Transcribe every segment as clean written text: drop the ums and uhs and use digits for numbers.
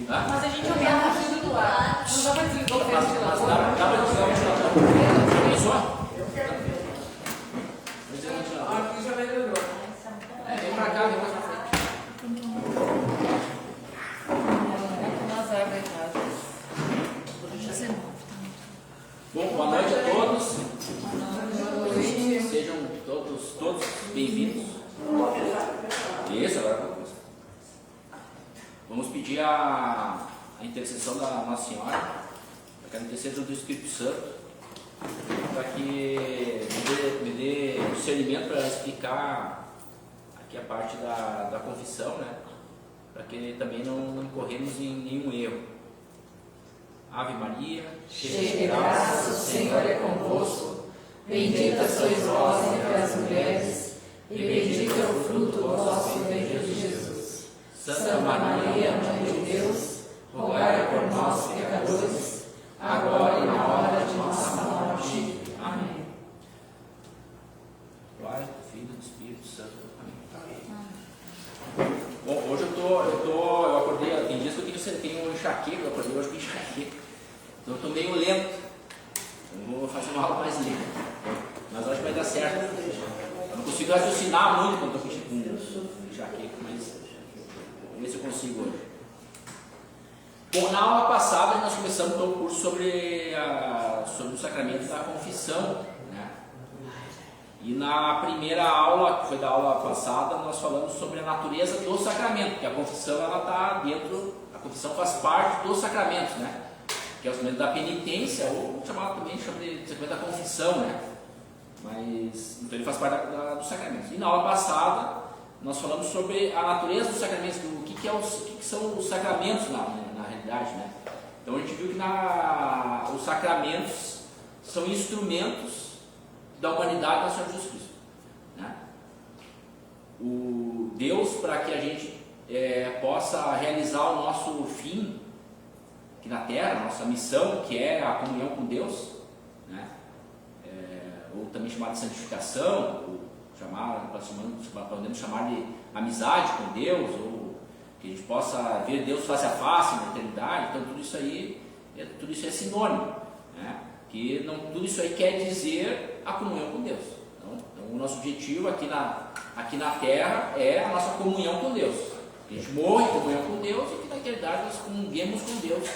Mas a gente aumenta o fio do lado. Não dá pra desligar o ventilador. Dá pra desligar o ventilador. Pensou? Aqui já melhorou. Vem pra cá, depois pra frente. Bom, boa noite a todos. Sejam todos bem-vindos. Isso, agora vamos. Vamos pedir a intercessão da Nossa Senhora, para que ela interceda do Espírito Santo, para que me dê discernimento para explicar aqui a parte da confissão, né? Para que também não incorremos em nenhum erro. Ave Maria, cheia de graça, o Senhor é convosco. Bendita sois vós entre as mulheres, e bendito é o fruto do vosso ventre, Jesus. Santa Maria, Mãe de Deus, rogai por nós, pecadores, agora e na hora de nossa morte. Amém. Pai, Filho e Espírito Santo. Amém. Bom, hoje eu acordei, tem dias que eu tenho enxaqueca, eu acordei hoje com enxaqueca. Então eu estou meio lento. Eu vou fazer uma aula mais lenta. Mas acho que vai dar certo. Eu não consigo raciocinar muito quando estou com enxaqueca, mas vamos ver se eu consigo hoje. Bom, na aula passada nós começamos então, o curso sobre o sacramento da confissão, né? E na primeira aula, que foi da aula passada, nós falamos sobre a natureza do sacramento, que a confissão ela está dentro, a confissão faz parte dos sacramentos, né? Que é o sacramento da penitência, ou chamado também de sacramento da confissão, né? Mas, então ele faz parte dos sacramentos. E na aula passada, nós falamos sobre a natureza dos sacramentos, o que são os sacramentos na realidade, né? Então a gente viu que os sacramentos são instrumentos da humanidade do Senhor Jesus Cristo, né? O Deus, para que a gente possa realizar o nosso fim aqui na Terra, a nossa missão, que é a comunhão com Deus, né? Ou também chamada de santificação, podemos chamar de amizade com Deus, ou que a gente possa ver Deus face a face na eternidade. Então tudo isso aí é sinônimo, né? Que tudo isso aí quer dizer a comunhão com Deus. Então o nosso objetivo aqui na Terra é a nossa comunhão com Deus. Que a gente morra em comunhão com Deus e que na eternidade nós comunguemos com Deus.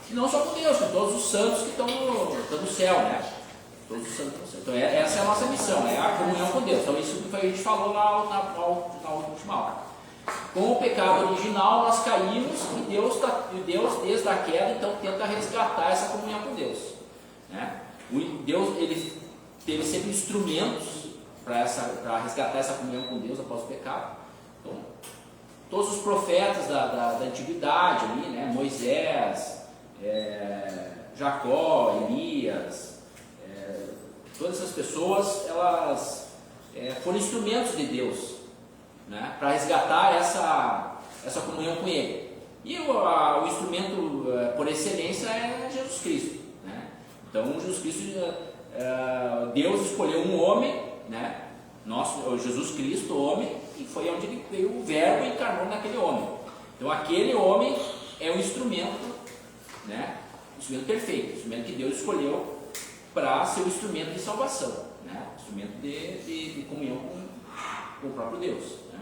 E não só com Deus, com todos os santos que estão no céu, né? Todos os santos no céu. Então essa é a nossa missão, é a comunhão com Deus. Então isso que a gente falou na última aula. Com o pecado original nós caímos e Deus desde a queda então tenta resgatar essa comunhão com Deus, né? Deus ele teve sempre instrumentos para resgatar essa comunhão com Deus após o pecado. Então todos os profetas da antiguidade ali, né? Moisés, Jacó, Elias, todas essas pessoas elas foram instrumentos de Deus, né? Para resgatar essa comunhão com Ele. E o instrumento por excelência é Jesus Cristo, né? Então Jesus Cristo, Deus escolheu um homem, né? Jesus Cristo, homem, e foi onde ele veio, o Verbo encarnou naquele homem. Então aquele homem é um instrumento, né? Um instrumento perfeito, um instrumento que Deus escolheu para ser um instrumento de salvação, né? Um instrumento de comunhão com o próprio Deus, né?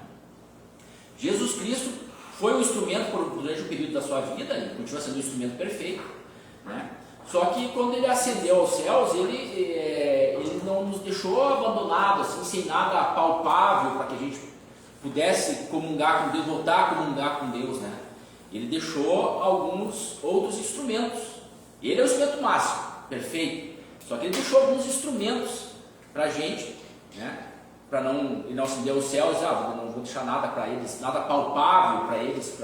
Jesus Cristo foi um instrumento durante o período da sua vida, ele continua sendo um instrumento perfeito, né? Só que quando ele ascendeu aos céus, ele não nos deixou abandonados, assim, sem nada palpável para que a gente pudesse comungar com Deus, voltar a comungar com Deus, né? Ele deixou alguns outros instrumentos. Ele é o instrumento máximo, perfeito. Só que ele deixou alguns instrumentos para a gente, né? Para ele não ascender aos céus, não vou deixar nada para eles, nada palpável para eles,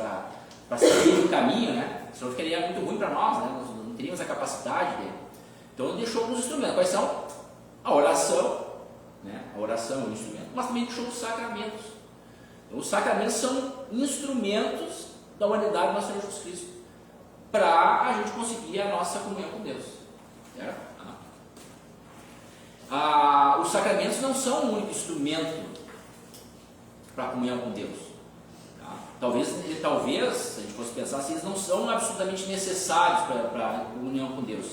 para seguir o caminho, né? Senão ficaria muito ruim para nós, né? Nós não teríamos a capacidade dele. Então ele deixou alguns instrumentos. Quais são? A oração, né? A oração é um instrumento, mas também deixou os sacramentos. Então, os sacramentos são instrumentos da humanidade do nosso Senhor Jesus Cristo para a gente conseguir a nossa comunhão com Deus, certo? Os sacramentos não são um único instrumento para a comunhão com Deus, tá? talvez, se a gente fosse pensar assim, eles não são absolutamente necessários para a comunhão com Deus.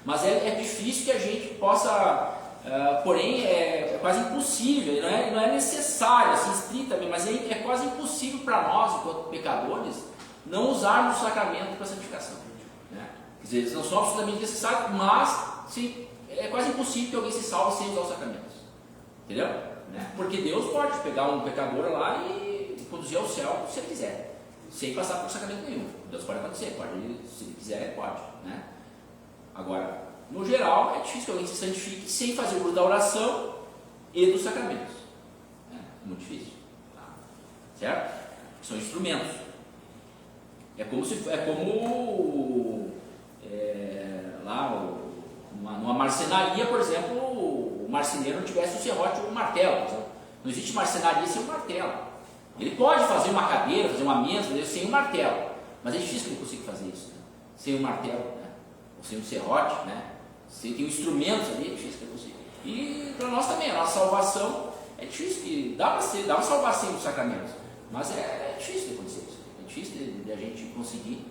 Mas é difícil que a gente possa, porém é quase impossível, não é necessário, assim, estritamente, mas é quase impossível para nós, enquanto pecadores, não usarmos o sacramento para santificação. Né? Quer dizer, eles não são absolutamente necessários, mas é quase impossível que alguém se salve sem usar os sacramentos. Entendeu? Né? Porque Deus pode pegar um pecador lá e conduzir ao céu se ele quiser, sem passar por sacramento nenhum. Deus pode acontecer, se ele quiser, pode. Né? Agora, no geral, é difícil que alguém se santifique sem fazer uso da oração e dos sacramentos. É muito difícil. Tá? Certo? São instrumentos. Lá numa marcenaria, por exemplo, o marceneiro não tivesse o serrote ou o martelo. Não existe marcenaria sem o martelo. Ele pode fazer uma cadeira, fazer uma mesa sem o martelo, mas é difícil que ele consiga fazer isso, né? Sem o martelo, né? Ou sem o serrote, né? Sem ter instrumentos ali, é difícil que ele consiga. E para nós também, a nossa salvação é difícil, que dá para salvar sem os sacramentos, mas é difícil de acontecer isso. É difícil de a gente conseguir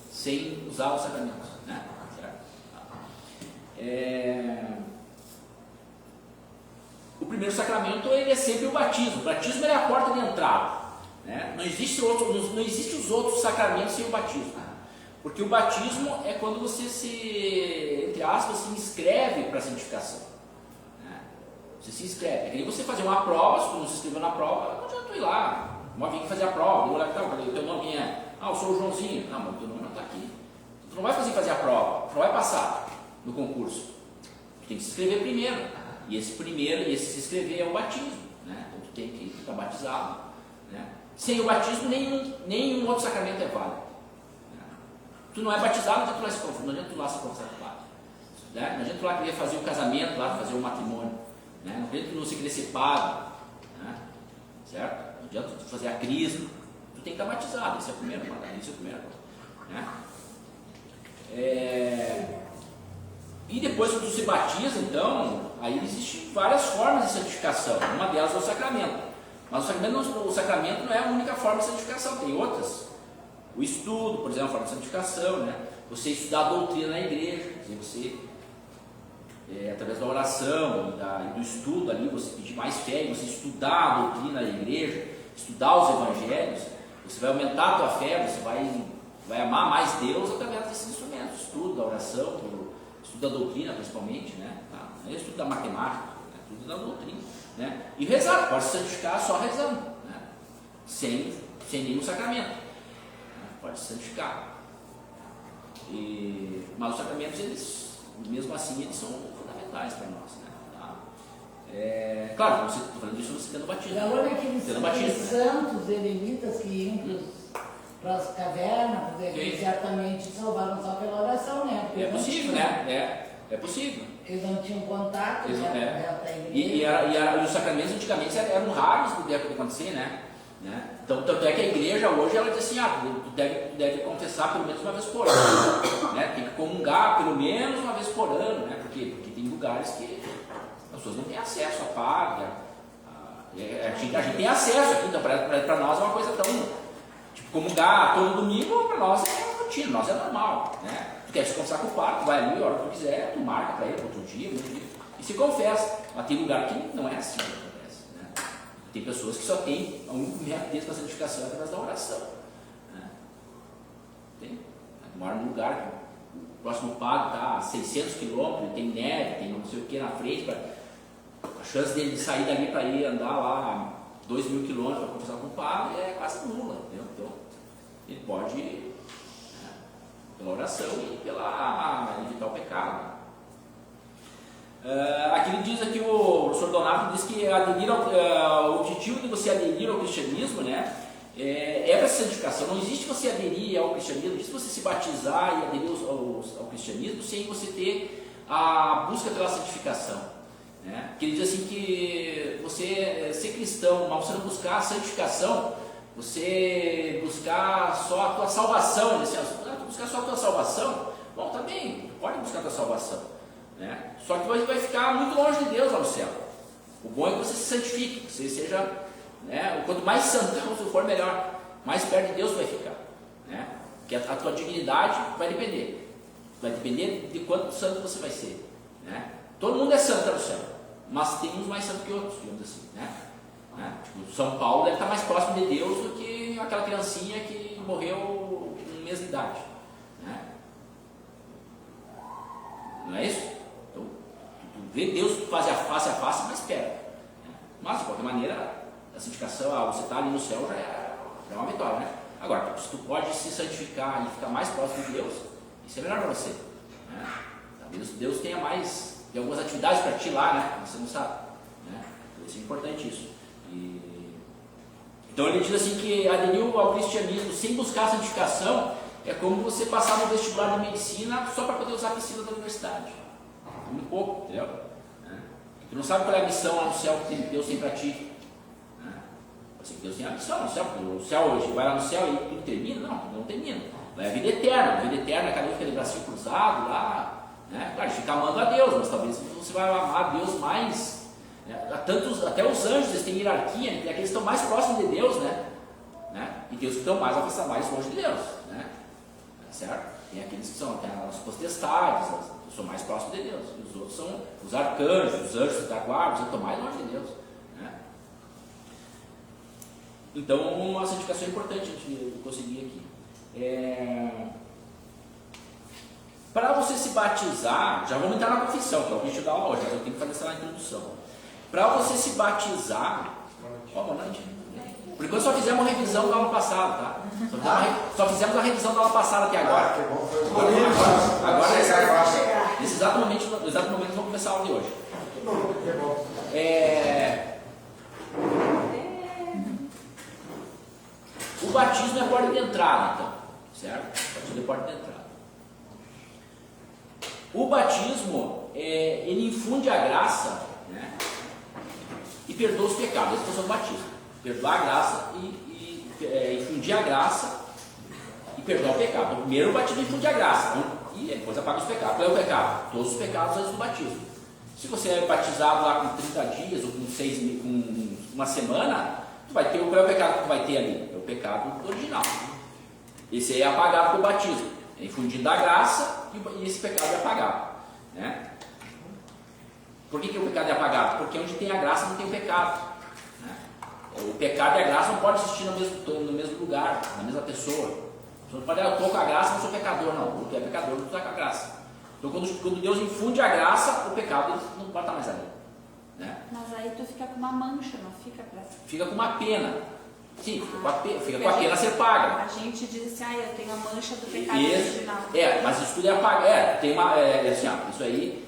sem usar os sacramentos, né? O primeiro sacramento ele é sempre o batismo. O batismo é a porta de entrada, né? Não existe os outros sacramentos sem o batismo, porque o batismo é quando você entre aspas, se inscreve para a santificação, né? Você se inscreve. É que nem você fazer uma prova. Se tu não se inscreveu na prova, não adianta tu ir lá. Vamos vir fazer a prova. Vamos lá, o teu nome é? Eu sou o Joãozinho. Não, mas o teu nome não está aqui. Tu não vai fazer a prova, tu não vai passar no concurso. Tu tem que se inscrever primeiro. E esse se inscrever é o batismo, né? Então tu tem que estar batizado, né? Sem o batismo, nenhum outro sacramento é válido, né? Tu não é batizado, não adianta tu lá se confessar, não adianta tu lá se confessar com o padre, né? Não adianta tu lá querer fazer o casamento, lá fazer o matrimônio, né? Não adianta tu não se querer ser padre, né? Certo? Não adianta tu fazer a crisma, tu tem que estar batizado. Esse é o primeiro mandamento, né? E depois que tu se batiza, então, aí existem várias formas de santificação. Uma delas é o sacramento. Mas o sacramento não é a única forma de santificação, tem outras. O estudo, por exemplo, é uma forma de santificação, né? Você estudar a doutrina na igreja, quer dizer, você, através da oração e do estudo ali, você pedir mais fé, você estudar a doutrina da igreja, estudar os evangelhos, você vai aumentar a tua fé, você vai amar mais Deus através desses instrumentos, estudo da oração, estudo da doutrina principalmente, né? Não é estudo da matemática, é estudo da doutrina, né? E rezar, pode se santificar só rezando, né? Sem nenhum sacramento, né? Pode se santificar. Mas os sacramentos, eles, mesmo assim, eles são fundamentais para nós, né? Tá? Claro, você está falando disso, você tendo batismo. Aqueles santos eremitas que iam para as cavernas, porque certamente salvaram só pela oração, né? É possível, né? É possível. Eles não tinham contato, E os sacramentos antigamente eram raros que deve acontecer, né? Então, tanto é que a igreja hoje ela diz assim, tu deve confessar pelo menos uma vez por ano, né? Tem que comungar pelo menos uma vez por ano, né? Por quê? Porque tem lugares que as pessoas não têm acesso a padre, a gente tem acesso aqui, então para nós é uma coisa tão... Tipo, comungar todo domingo, para nós é rotina, nós é normal, né? Tu quer se confessar com o padre, tu vai ali, a hora que tu quiser, tu marca para ele, outro dia, e se confessa. Mas tem lugar que não é assim que acontece, né? Tem pessoas que só têm um método de santificação através da oração, né? Mora num lugar que o próximo padre está a 600 quilômetros, tem neve, tem não sei o que na frente, a chance dele de sair dali para ir andar lá 2.000 quilômetros para confessar com o padre é quase nula, entendeu? Então, ele pode, pela oração e pela evitar o pecado. Aqui ele diz aqui, o professor Donato diz que o objetivo de você aderir ao cristianismo, né, é para a santificação. Não existe você aderir ao cristianismo, não existe você se batizar e aderir ao cristianismo sem você ter a busca pela santificação. Né? Que ele diz assim que você ser cristão, mas você não buscar a santificação, você buscar só a tua salvação, ele diz assim, buscar só a tua salvação, bom, tá bem, pode buscar a tua salvação, né? Só que você vai ficar muito longe de Deus lá no céu. O bom é que você se santifique, que você seja, né, quanto mais santão você for, melhor. mais perto de Deus vai ficar, né? Porque a tua dignidade vai depender de quanto santo você vai ser, né? Todo mundo é santo no céu, mas tem uns mais santos que outros, digamos assim, né? Tipo, São Paulo deve estar mais próximo de Deus do que aquela criancinha que morreu com um mês de idade, né? Não é isso? Então, tu vê Deus face a face mais perto, né? Mas de qualquer maneira, a santificação, você está ali no céu já é uma vitória, né? Agora, se tu pode se santificar e ficar mais próximo de Deus, isso é melhor para você, né? Talvez Deus tenha tem algumas atividades para ti lá, né? Você não sabe, né? Então, isso é importante isso. Então ele diz assim que aderiu ao cristianismo sem buscar a santificação é como você passar no vestibular de medicina só para poder usar a piscina da universidade. Muito pouco, entendeu? Tu não sabe qual é a missão lá no céu que Deus tem para ti. Pode ser que Deus tenha a missão no céu, porque o céu hoje vai lá no céu e tudo termina? Não termina. Vai a vida eterna. A vida eterna, cada um fica de bracinho cruzado lá, né? Claro, fica amando a Deus, mas talvez você vai amar a Deus mais. Até os anjos, eles têm hierarquia, tem aqueles que estão mais próximos de Deus, né? E tem os que estão mais longe de Deus, né? Certo? Tem aqueles que são as potestades, que são mais próximos de Deus, e os outros são os arcanjos, os anjos da guarda, que estão mais longe de Deus, né? Então, uma santificação é importante a gente conseguir aqui. Para você se batizar, já vamos entrar na confissão, que é o objetivo da aula hoje, mas eu tenho que fazer essa introdução. Para você se batizar, boa noite. Por enquanto só fizemos uma revisão da aula passada, tá? Só fizemos a revisão da aula passada até agora. Agora nesse exato momento vamos começar a aula de hoje. O batismo é a porta de entrada, então, certo? O batismo é a porta de entrada. O batismo, ele infunde a graça, né? E perdoa os pecados. Essa é a função do batismo: perdoar a graça e infundir a graça e perdoar o pecado. Então, primeiro o batismo infunde a graça, e depois apaga os pecados. Qual é o pecado? Todos os pecados antes do batismo. Se você é batizado lá com 30 dias ou com uma semana, tu vai ter, qual é o pecado que tu vai ter ali? É o pecado original. Esse aí é apagado pelo batismo. É infundido a graça e esse pecado é apagado, né? Por que o pecado é apagado? Porque onde tem a graça não tem o pecado, né? O pecado e a graça não podem existir no mesmo lugar, na mesma pessoa. Você não pode, eu estou com a graça, não sou pecador, não. Tu é pecador, não está com a graça. Então quando Deus infunde a graça, o pecado não pode estar mais ali, né? Mas aí tu fica com uma mancha, não fica pra... Fica com uma pena. Sim, fica com a pena a ser paga. A gente diz assim, eu tenho a mancha do pecado original. Mas isso tudo é apaga. Tem uma. Isso aí,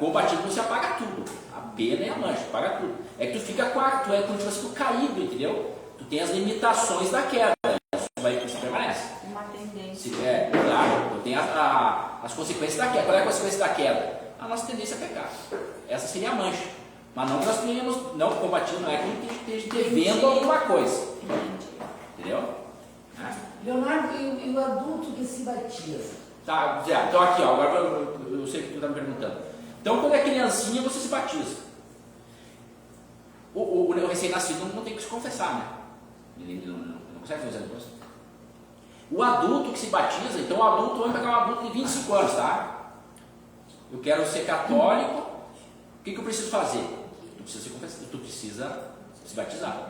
com o batismo você apaga tudo. A pena e a mancha, apaga tudo. É que tu fica tu é como se fosse caído, entendeu? Tu tem as limitações da queda. Isso permanece. Uma tendência. Claro, tu tem as consequências da queda. Qual é a consequência da queda? A nossa tendência a pecar. Essa seria a mancha. Mas não que nós tenhamos, não combatido, não é que a gente esteja devendo alguma coisa. Entendeu? Leonardo, e o adulto que se batiza? Tá, então aqui, ó, agora eu sei o que tu está me perguntando. Então, quando é criancinha, você se batiza. O recém-nascido não tem que se confessar, né? Ele não consegue fazer depois. O adulto que se batiza, então o adulto, vamos pegar um adulto de 25 anos, tá? Eu quero ser católico, o que eu preciso fazer? Tu precisa se batizar.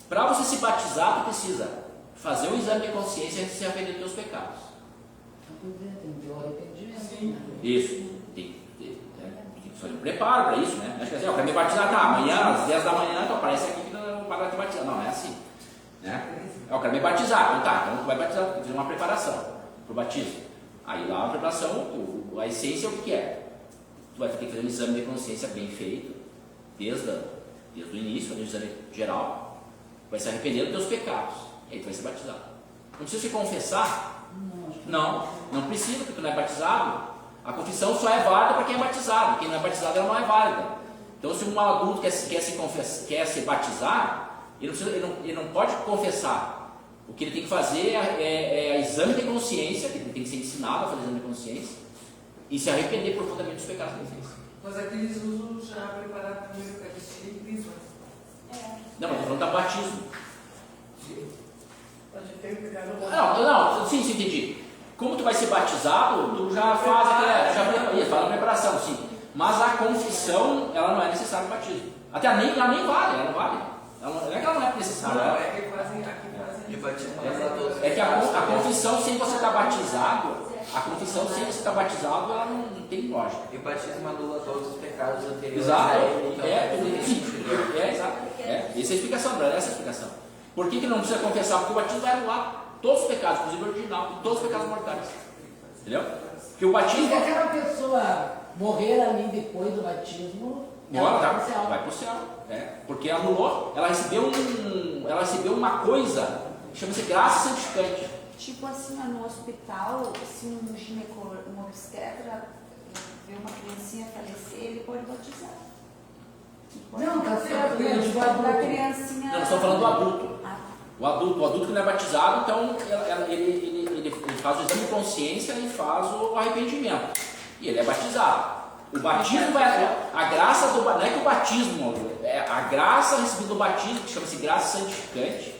Para você se batizar, tu precisa fazer um exame de consciência e se arrepender dos teus pecados. Tem que ter o arrependimento. Isso. Tem que fazer um preparo para isso, né? Acho que assim, eu quero me batizar, tá? Amanhã, às 10 da manhã, tu aparece aqui que o padre vai te batizar. Não é assim, né? Eu quero me batizar. Então tá, então tu vai batizar, tu fazer uma preparação para o batismo. Aí lá a preparação, a essência é o que é? Tu vai ter que fazer um exame de consciência bem feito, desde o início, fazer um exame geral, vai se arrepender dos teus pecados, e aí tu vai ser batizado. Não precisa se confessar? Não precisa, porque tu não é batizado. A confissão só é válida para quem é batizado, quem não é batizado ela não é válida. Então se um adulto quer se batizar, ele não pode confessar. O que ele tem que fazer é exame de consciência, que ele tem que ser ensinado a fazer exame de consciência, e se arrepender profundamente dos pecados que ele fez. Mas aqueles usam já preparado primeiro Eucaristia e Crisma. Não, mas estou falando da batismo. Não, sim, entendi. Como tu vai ser batizado, tu já faz a preparação, sim. Mas a confissão, ela não é necessária o batismo. Até ela nem vale, ela não vale. Não é que ela não é necessária. Não, é que fazem De batismo. É que a confissão sem você estar batizado, ela não tem lógica. E o batismo anula todos os pecados anteriores. Exato. Exato. Essa é a explicação, André, essa é a explicação. Por que não precisa confessar? Porque o batismo vai anular todos os pecados, inclusive o original, todos os pecados mortais. Entendeu? Porque o batismo. Se aquela pessoa morrer ali depois do batismo, ela vai pro céu. Vai pro céu. Porque anulou, ela recebeu uma coisa que chama-se graça santificante. Tipo assim, no hospital, se um obstetra vê uma criancinha falecer, ele pode batizar. Não, tá certo. Da criancinha. Não, nós estamos falando do adulto. Ah, O adulto que não é batizado, então ele faz o exame de consciência e faz o arrependimento. E ele é batizado. O batismo vai. A graça do não é que o batismo, é a graça recebida do batismo, que chama-se graça santificante,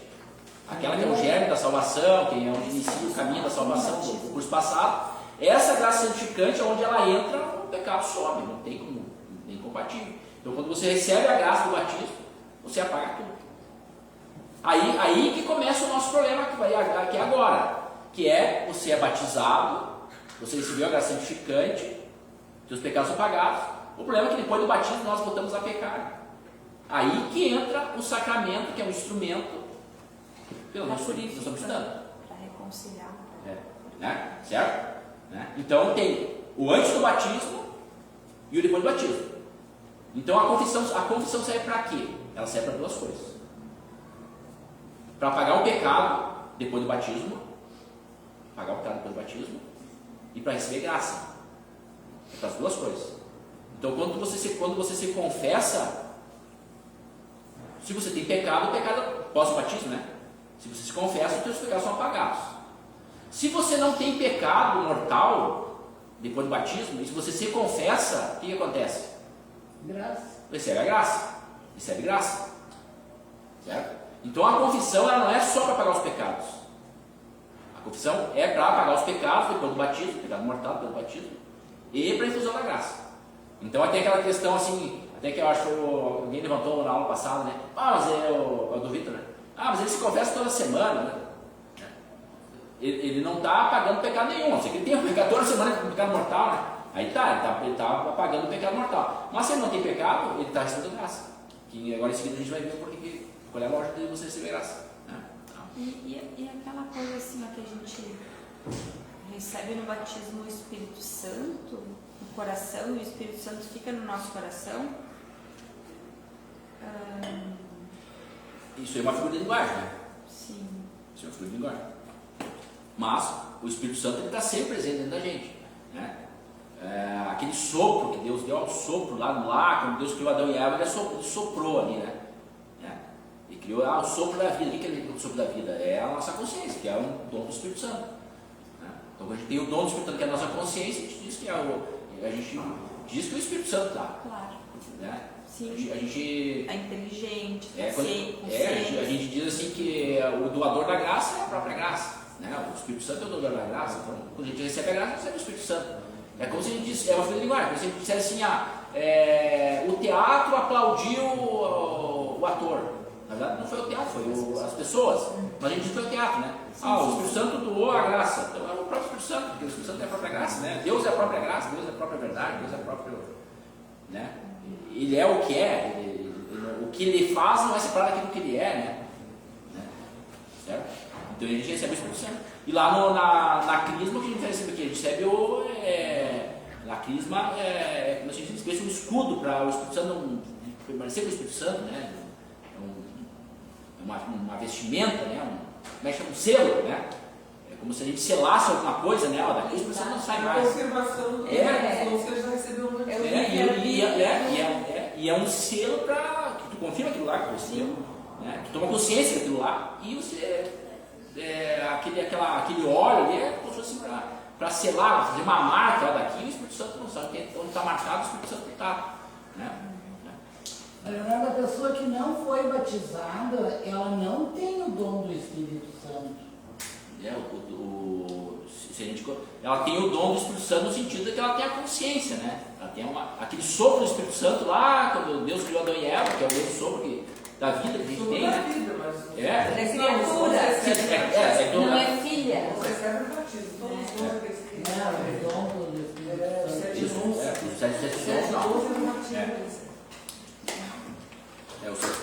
aquela que é o germe da salvação, que é onde inicia o caminho da salvação do curso passado. Essa graça santificante é onde ela entra, o pecado some, não tem como, nem compatível. Então, quando você recebe a graça do batismo, você apaga tudo. Aí que começa o nosso problema que é agora, que é você é batizado, você recebeu a graça santificante, seus pecados são apagados. O problema é que depois do batismo nós voltamos a pecar. Aí que entra o sacramento, que é um instrumento pelo nosso nós estamos estudando. para reconciliar. Né? Certo? Né? Então tem o antes do batismo e o depois do batismo. Então a confissão serve para quê? Ela serve para duas coisas. Para apagar o pecado depois do batismo, e para receber graça. É para as duas coisas. Então quando você se confessa, se você tem pecado, o pecado pós-batismo, né? Se você se confessa, os seus pecados são apagados. Se você não tem pecado mortal depois do batismo, e se você se confessa, o que acontece? Graça. Recebe a graça. Recebe graça. Certo? Então a confissão ela não é só para apagar os pecados. A confissão é para apagar os pecados depois do batismo, pecado mortal depois do batismo, e para a infusão da graça. Então até aquela questão assim, até que eu acho que alguém levantou na aula passada, né? Mas eu do Vitor, né? Mas ele se confessa toda semana, né? Ele não está apagando pecado nenhum, assim, ele tem um pecado toda semana com pecado mortal, né? Aí ele está apagando o pecado mortal. Mas se ele não tem pecado, ele está recebendo graça. Que agora em seguida a gente vai ver qual é a lógica de você receber graça. Né? E aquela coisa assim, ó, que a gente recebe no batismo o Espírito Santo no coração, e o Espírito Santo fica no nosso coração. Isso é uma figura de linguagem, né? Sim. Isso é uma figura de linguagem. Mas o Espírito Santo está sempre presente dentro da gente. Né? Aquele sopro que Deus deu, ao sopro lá no lar, quando Deus criou Adão e Eva, ele soprou ali, né? E criou o sopro da vida. O que é o sopro da vida? É a nossa consciência, que é um dom do Espírito Santo. Né? Então, quando a gente tem o dom do Espírito Santo, que é a nossa consciência, a gente diz que o Espírito Santo dá. Claro. Né? Sim. A gente é inteligente, a gente diz assim que o doador da graça é a própria graça. Né? O Espírito Santo é o doador da graça. Então, quando a gente recebe a graça, a gente recebe o Espírito Santo. É como se a gente disse, é uma figura de linguagem, como se a gente dissesse assim, o teatro aplaudiu o ator. Na verdade não foi o teatro, foi as pessoas. Mas a gente diz que foi o teatro, né? O Espírito Santo doou a graça. Então é o próprio Espírito Santo, porque o Espírito Santo é a própria graça, né? Deus é a própria graça, Deus é a própria verdade, Deus é a própria... Né? Ele é o que é, o que ele faz não é separado daquilo que ele é, né? Certo? Então a gente recebe o Espírito Santo. E lá na crisma, o que a gente recebe aqui? A gente recebe na crisma, como a gente diz, um escudo para o Espírito Santo não permanecer com o Espírito Santo, né? Uma vestimenta, né? Um selo, né? É como se a gente selasse alguma coisa, né? Daqui o Espírito Santo não sai mais. Conservação do que ele já recebeu no E é um selo para que tu confirma aquilo lá que você deu, né? Tu toma consciência daquilo lá e você aquele óleo ali é como se fosse para selar, fazer uma marca lá daqui, e o Espírito Santo não sabe onde está marcado, o Espírito Santo está, né? Na verdade, a pessoa que não foi batizada, ela não tem o dom do Espírito Santo. Ela tem o dom do Espírito Santo no sentido de que ela tem a consciência, né? Ela tem aquele sopro do Espírito Santo lá, quando Deus criou Adão e Eva, que é o mesmo sopro da vida que a gente Tudo tem, na né? vida, mas. Ela é criatura. Não é filha. Você recebe o batismo, todos os dons aqueles que. Não, o dom do Espírito Santo. Os sete dons, não. Os sete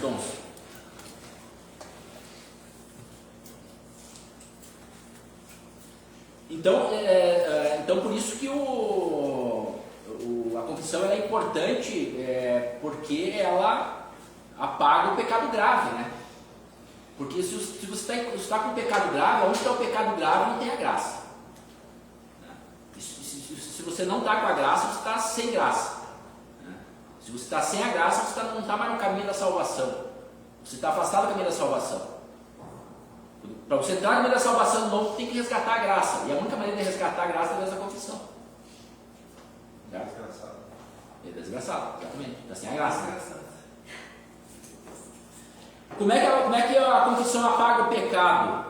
dons. Então por isso que a confissão ela é importante, porque ela apaga o pecado grave, né? Porque se você está com um pecado grave, onde está o pecado grave não tem a graça. Se você não está com a graça, você está sem graça. Se você está sem a graça, você não está mais no caminho da salvação. Você está afastado do caminho da salvação. Para você entrar no caminho da salvação de novo, tem que resgatar a graça. E a única maneira de resgatar a graça é através da confissão. Desgraçado. É desgraçado, exatamente. Está sem a graça. Engraçado. Como é que a confissão apaga o pecado?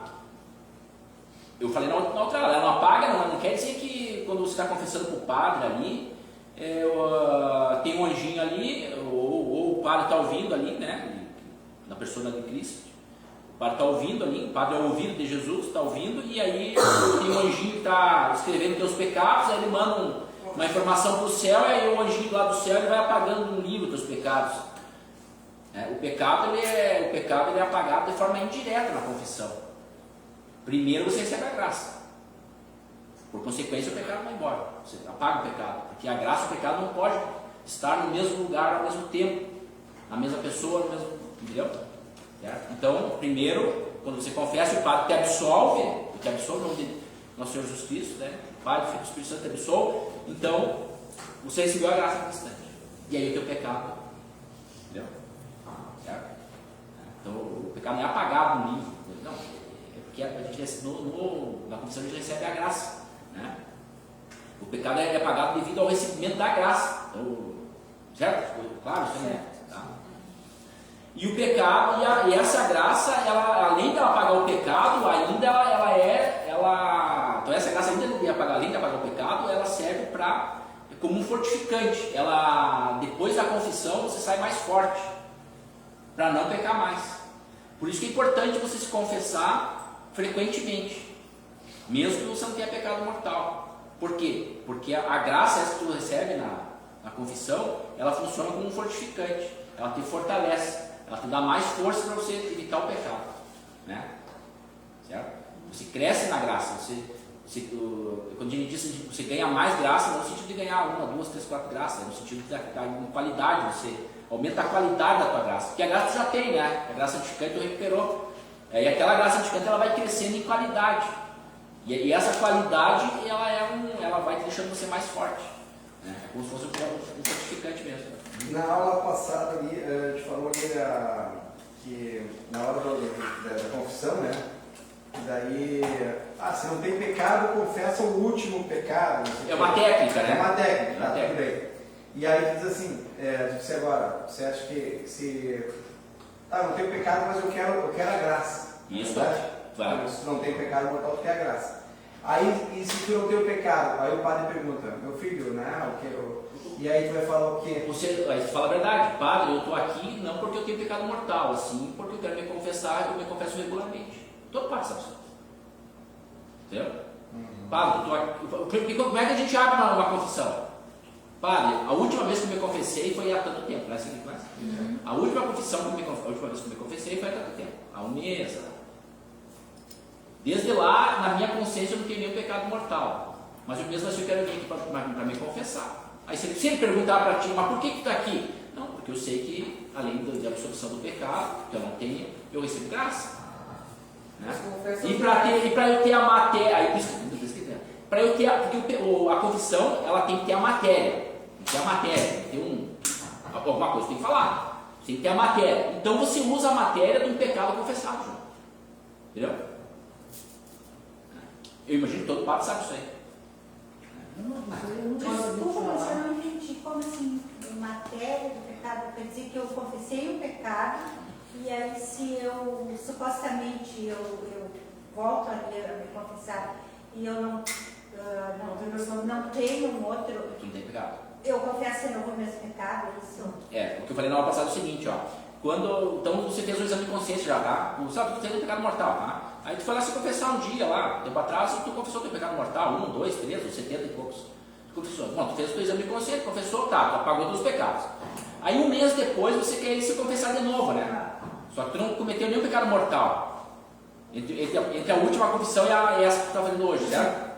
Eu falei na outra aula, ela não apaga, não quer dizer que quando você está confessando para o padre ali, tem um anjinho ali, ou o padre está ouvindo ali, né? Na persona de Cristo. O padre está ouvindo ali, o padre é o ouvido de Jesus, está ouvindo, e aí tem um anjinho que está escrevendo teus pecados, aí ele manda uma informação para o céu, e aí o anjinho lá do céu ele vai apagando um livro dos pecados. O pecado ele é apagado de forma indireta na confissão. Primeiro você recebe a graça. Por consequência, o pecado vai embora. Você apaga o pecado. Porque a graça e o pecado não podem estar no mesmo lugar ao mesmo tempo. Na mesma pessoa, no mesmo. Entendeu? Certo? Então, primeiro, quando você confessa, o Padre te absolve. Te absolve, no nome de Nosso Senhor Jesus Cristo, né? O Pai, o Filho e o Espírito Santo te absolve. Então, você recebeu a graça no instante. E aí o teu pecado. Entendeu? Certo? Então, o pecado não é apagado no livro. Não. Porque a gente, na confissão a gente recebe a graça, né? O pecado é apagado devido ao recebimento da graça. Então, certo? Claro, isso é. Tá? E o pecado, e essa graça, ela, além de ela apagar o pecado, ainda então essa graça, ainda de apagar, além de apagar o pecado, ela serve como um fortificante. Ela, depois da confissão, você sai mais forte, para não pecar mais. Por isso que é importante você se confessar frequentemente, mesmo que você não tenha pecado mortal. Por quê? Porque a graça, essa que tu recebe na confissão, ela funciona como um fortificante, ela te fortalece, ela te dá mais força para você evitar o pecado, né? Certo? Você cresce na graça, quando a gente diz você ganha mais graça, não no sentido de ganhar 1, 2, 3, 4 graças, no sentido de dar qualidade, você aumenta a qualidade da tua graça, porque a graça tu já tem, né? A graça santificante tu recuperou. E aquela graça santificante ela vai crescendo em qualidade. E essa qualidade ela vai te deixando você mais forte. Né? É como se fosse um fortificante mesmo. Na aula passada ali, a gente falou ali que na hora da confissão, né? Daí, se não tem pecado, confessa o último pecado. É uma técnica, né? É uma técnica, tá, técnica. tudo bem. E aí diz assim, você agora, você acha que se... não tenho pecado, mas eu quero a graça. Isso, claro. Se tu não tem pecado mortal, tu quer a graça. Aí, e se tu não tem o pecado? Aí o padre pergunta, meu filho, né? E aí tu vai falar o quê? Aí você fala a verdade, padre, eu estou aqui não porque eu tenho pecado mortal, assim porque eu quero me confessar, eu me confesso regularmente. Todo padre sabe isso. Entendeu? Padre, eu estou aqui. Como é que a gente abre uma confissão? Padre, a última vez que eu me confessei foi há tanto tempo, não é assim? A última vez que eu me confessei foi há tanto tempo, há um mês. Desde lá, na minha consciência, eu não tenho nenhum pecado mortal. Mas eu mesmo assim eu quero vir aqui para me confessar. Aí se ele perguntar para ti, mas por que tu está aqui? Não, porque eu sei que, além da absolvição do pecado, que eu não tenho, eu recebo graça. Né? E para eu ter a matéria, aí para eu ter porque a confissão, ela tem que ter a matéria. Tem que ter a matéria, tem que ter alguma coisa tem que falar. Tem que ter a matéria. Então você usa a matéria de um pecado confessado, João. Entendeu? Eu imagino que todo padre sabe isso aí. Desculpa, mas eu não entendi. Como assim? matéria do pecado, quer dizer que eu confessei o pecado, e aí se eu, supostamente, eu volto a me confessar, e eu não tenho um outro, Tu não tem pecado. eu confesso de novo o mesmo pecado, isso. O que eu falei na aula passada é o seguinte, ó. Então você fez um exame de consciência já, tá? Sabe, tu fez um pecado mortal, tá? Aí tu foi lá se confessar um dia lá, tempo atrás, e tu confessou teu pecado mortal, 1, 2, 3, ou 70 e poucos. Tu confessou. Bom, tu fez o teu exame de consciência, confessou, tá, tu apagou teus pecados. Aí um mês depois você quer ir se confessar de novo, né? Só que tu não cometeu nenhum pecado mortal. Entre a última confissão e essa que tu está fazendo hoje, certo?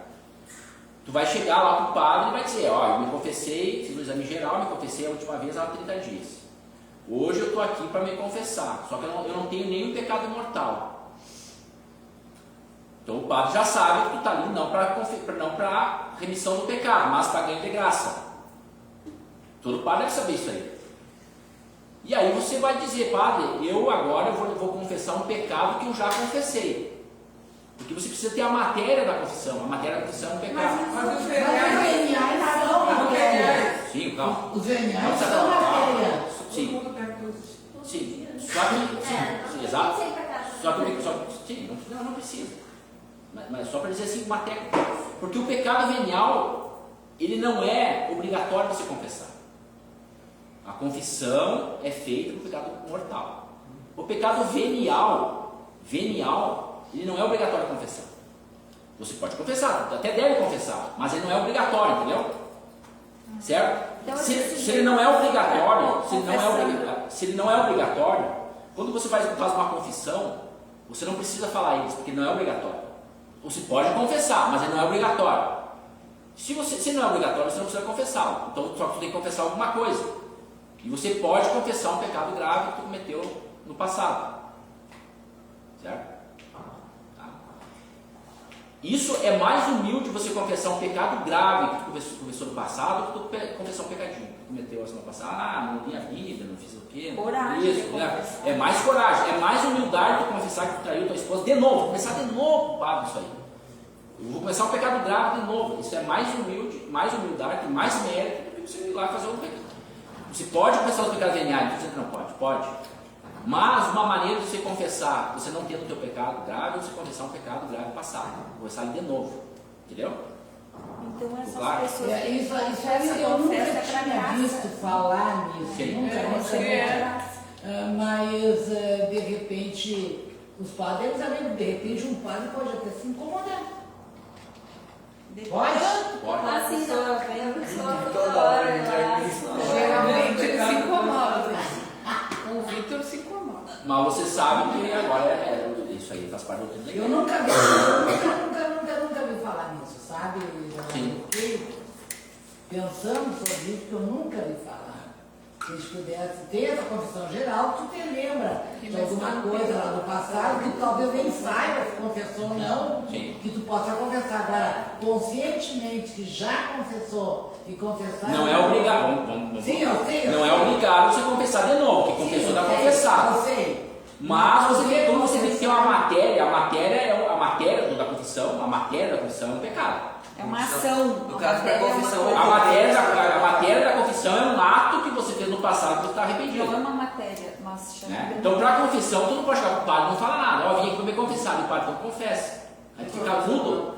Tu vai chegar lá pro padre e vai dizer, ó, eu me confessei, fiz o exame geral, me confessei a última vez há 30 dias. Hoje eu estou aqui para me confessar, só que eu não tenho nenhum pecado mortal. Então o padre já sabe que tu está ali não para remissão do pecado, mas para ganho de graça. Todo padre deve saber isso aí. E aí você vai dizer, padre, eu agora vou confessar um pecado que eu já confessei. Porque você precisa ter a matéria da confissão. A matéria da confissão é um pecado. Mas os veniais são matéria. Sim, calma. Os veniais são matéria. Sim. Sim. Só que. Sim, exato. Sim, não precisa. Mas só para dizer assim, matéria. Porque o pecado venial, ele não é obrigatório de se confessar. A confissão é feita por pecado mortal. O pecado venial, ele não é obrigatório de confessar. Você pode confessar, até deve confessar, mas ele não é obrigatório, entendeu? Certo? Então, Se ele não é obrigatório, se ele não é obrigatório, quando você faz uma confissão, você não precisa falar isso, porque não é obrigatório. Você pode confessar, mas ele não é obrigatório. Se não é obrigatório, você não precisa confessar. Então só que você tem que confessar alguma coisa. E você pode confessar um pecado grave que tu cometeu no passado. Certo? Tá. Isso é mais humilde você confessar um pecado grave que tu confessou no passado do que tu confessar um pecadinho que tu cometeu a semana passada. Não li a Bíblia, não fiz o quê? Coragem. Isso, né? É mais coragem, é mais humildade tu confessar que tu traiu tua esposa de novo. Começar de novo, padre, isso aí. Eu vou começar um pecado grave de novo. Isso é mais humilde, mais humildade, mais mérito do que você ir lá fazer um pecado. Você pode confessar os pecados veniais, você não pode? Pode. Mas uma maneira de você confessar, você não tendo o teu pecado grave, é você confessar um pecado grave passado. Confessar ele de novo. Entendeu? Então essas Claro. pessoas que Isso aí confessam, eu nunca confessam pra tinha graça. visto falar nisso. Sim. Mas de repente os padres sabem, de repente um padre pode até se incomodar. Pode? Pode. Assim, não, a pessoa Toda hora ele vai geralmente ele se incomoda. O Vitor se incomoda. Mas você sabe que agora isso aí faz parte do tempo da Eu igreja. nunca vi falar nisso, sabe? Sim. Eu fiquei pensando sobre isso, que eu nunca vi falar. Se eles pudessem ter essa confissão geral, tu te lembra de alguma coisa lá do passado que tu talvez nem saiba se confessou ou não, Sim. que tu possa confessar. Agora, conscientemente que já confessou e confessar. Não é obrigado. Sim, eu sei. Não é obrigado você confessar de novo, que confessou da confessar. Eu sei. Mas quando você tem que ter uma matéria, a matéria da confissão, a matéria da confissão é um pecado. É uma ação. No caso da confissão, A matéria da confissão é um ato que você fez no passado que você está arrependido. Não é uma matéria, mas chama Né? de- Então, para a confissão, tu não pode chegar para o padre e não falar nada. Ó, vim aqui para me confessar, e o padre não confessa. Aí tu fica mudo.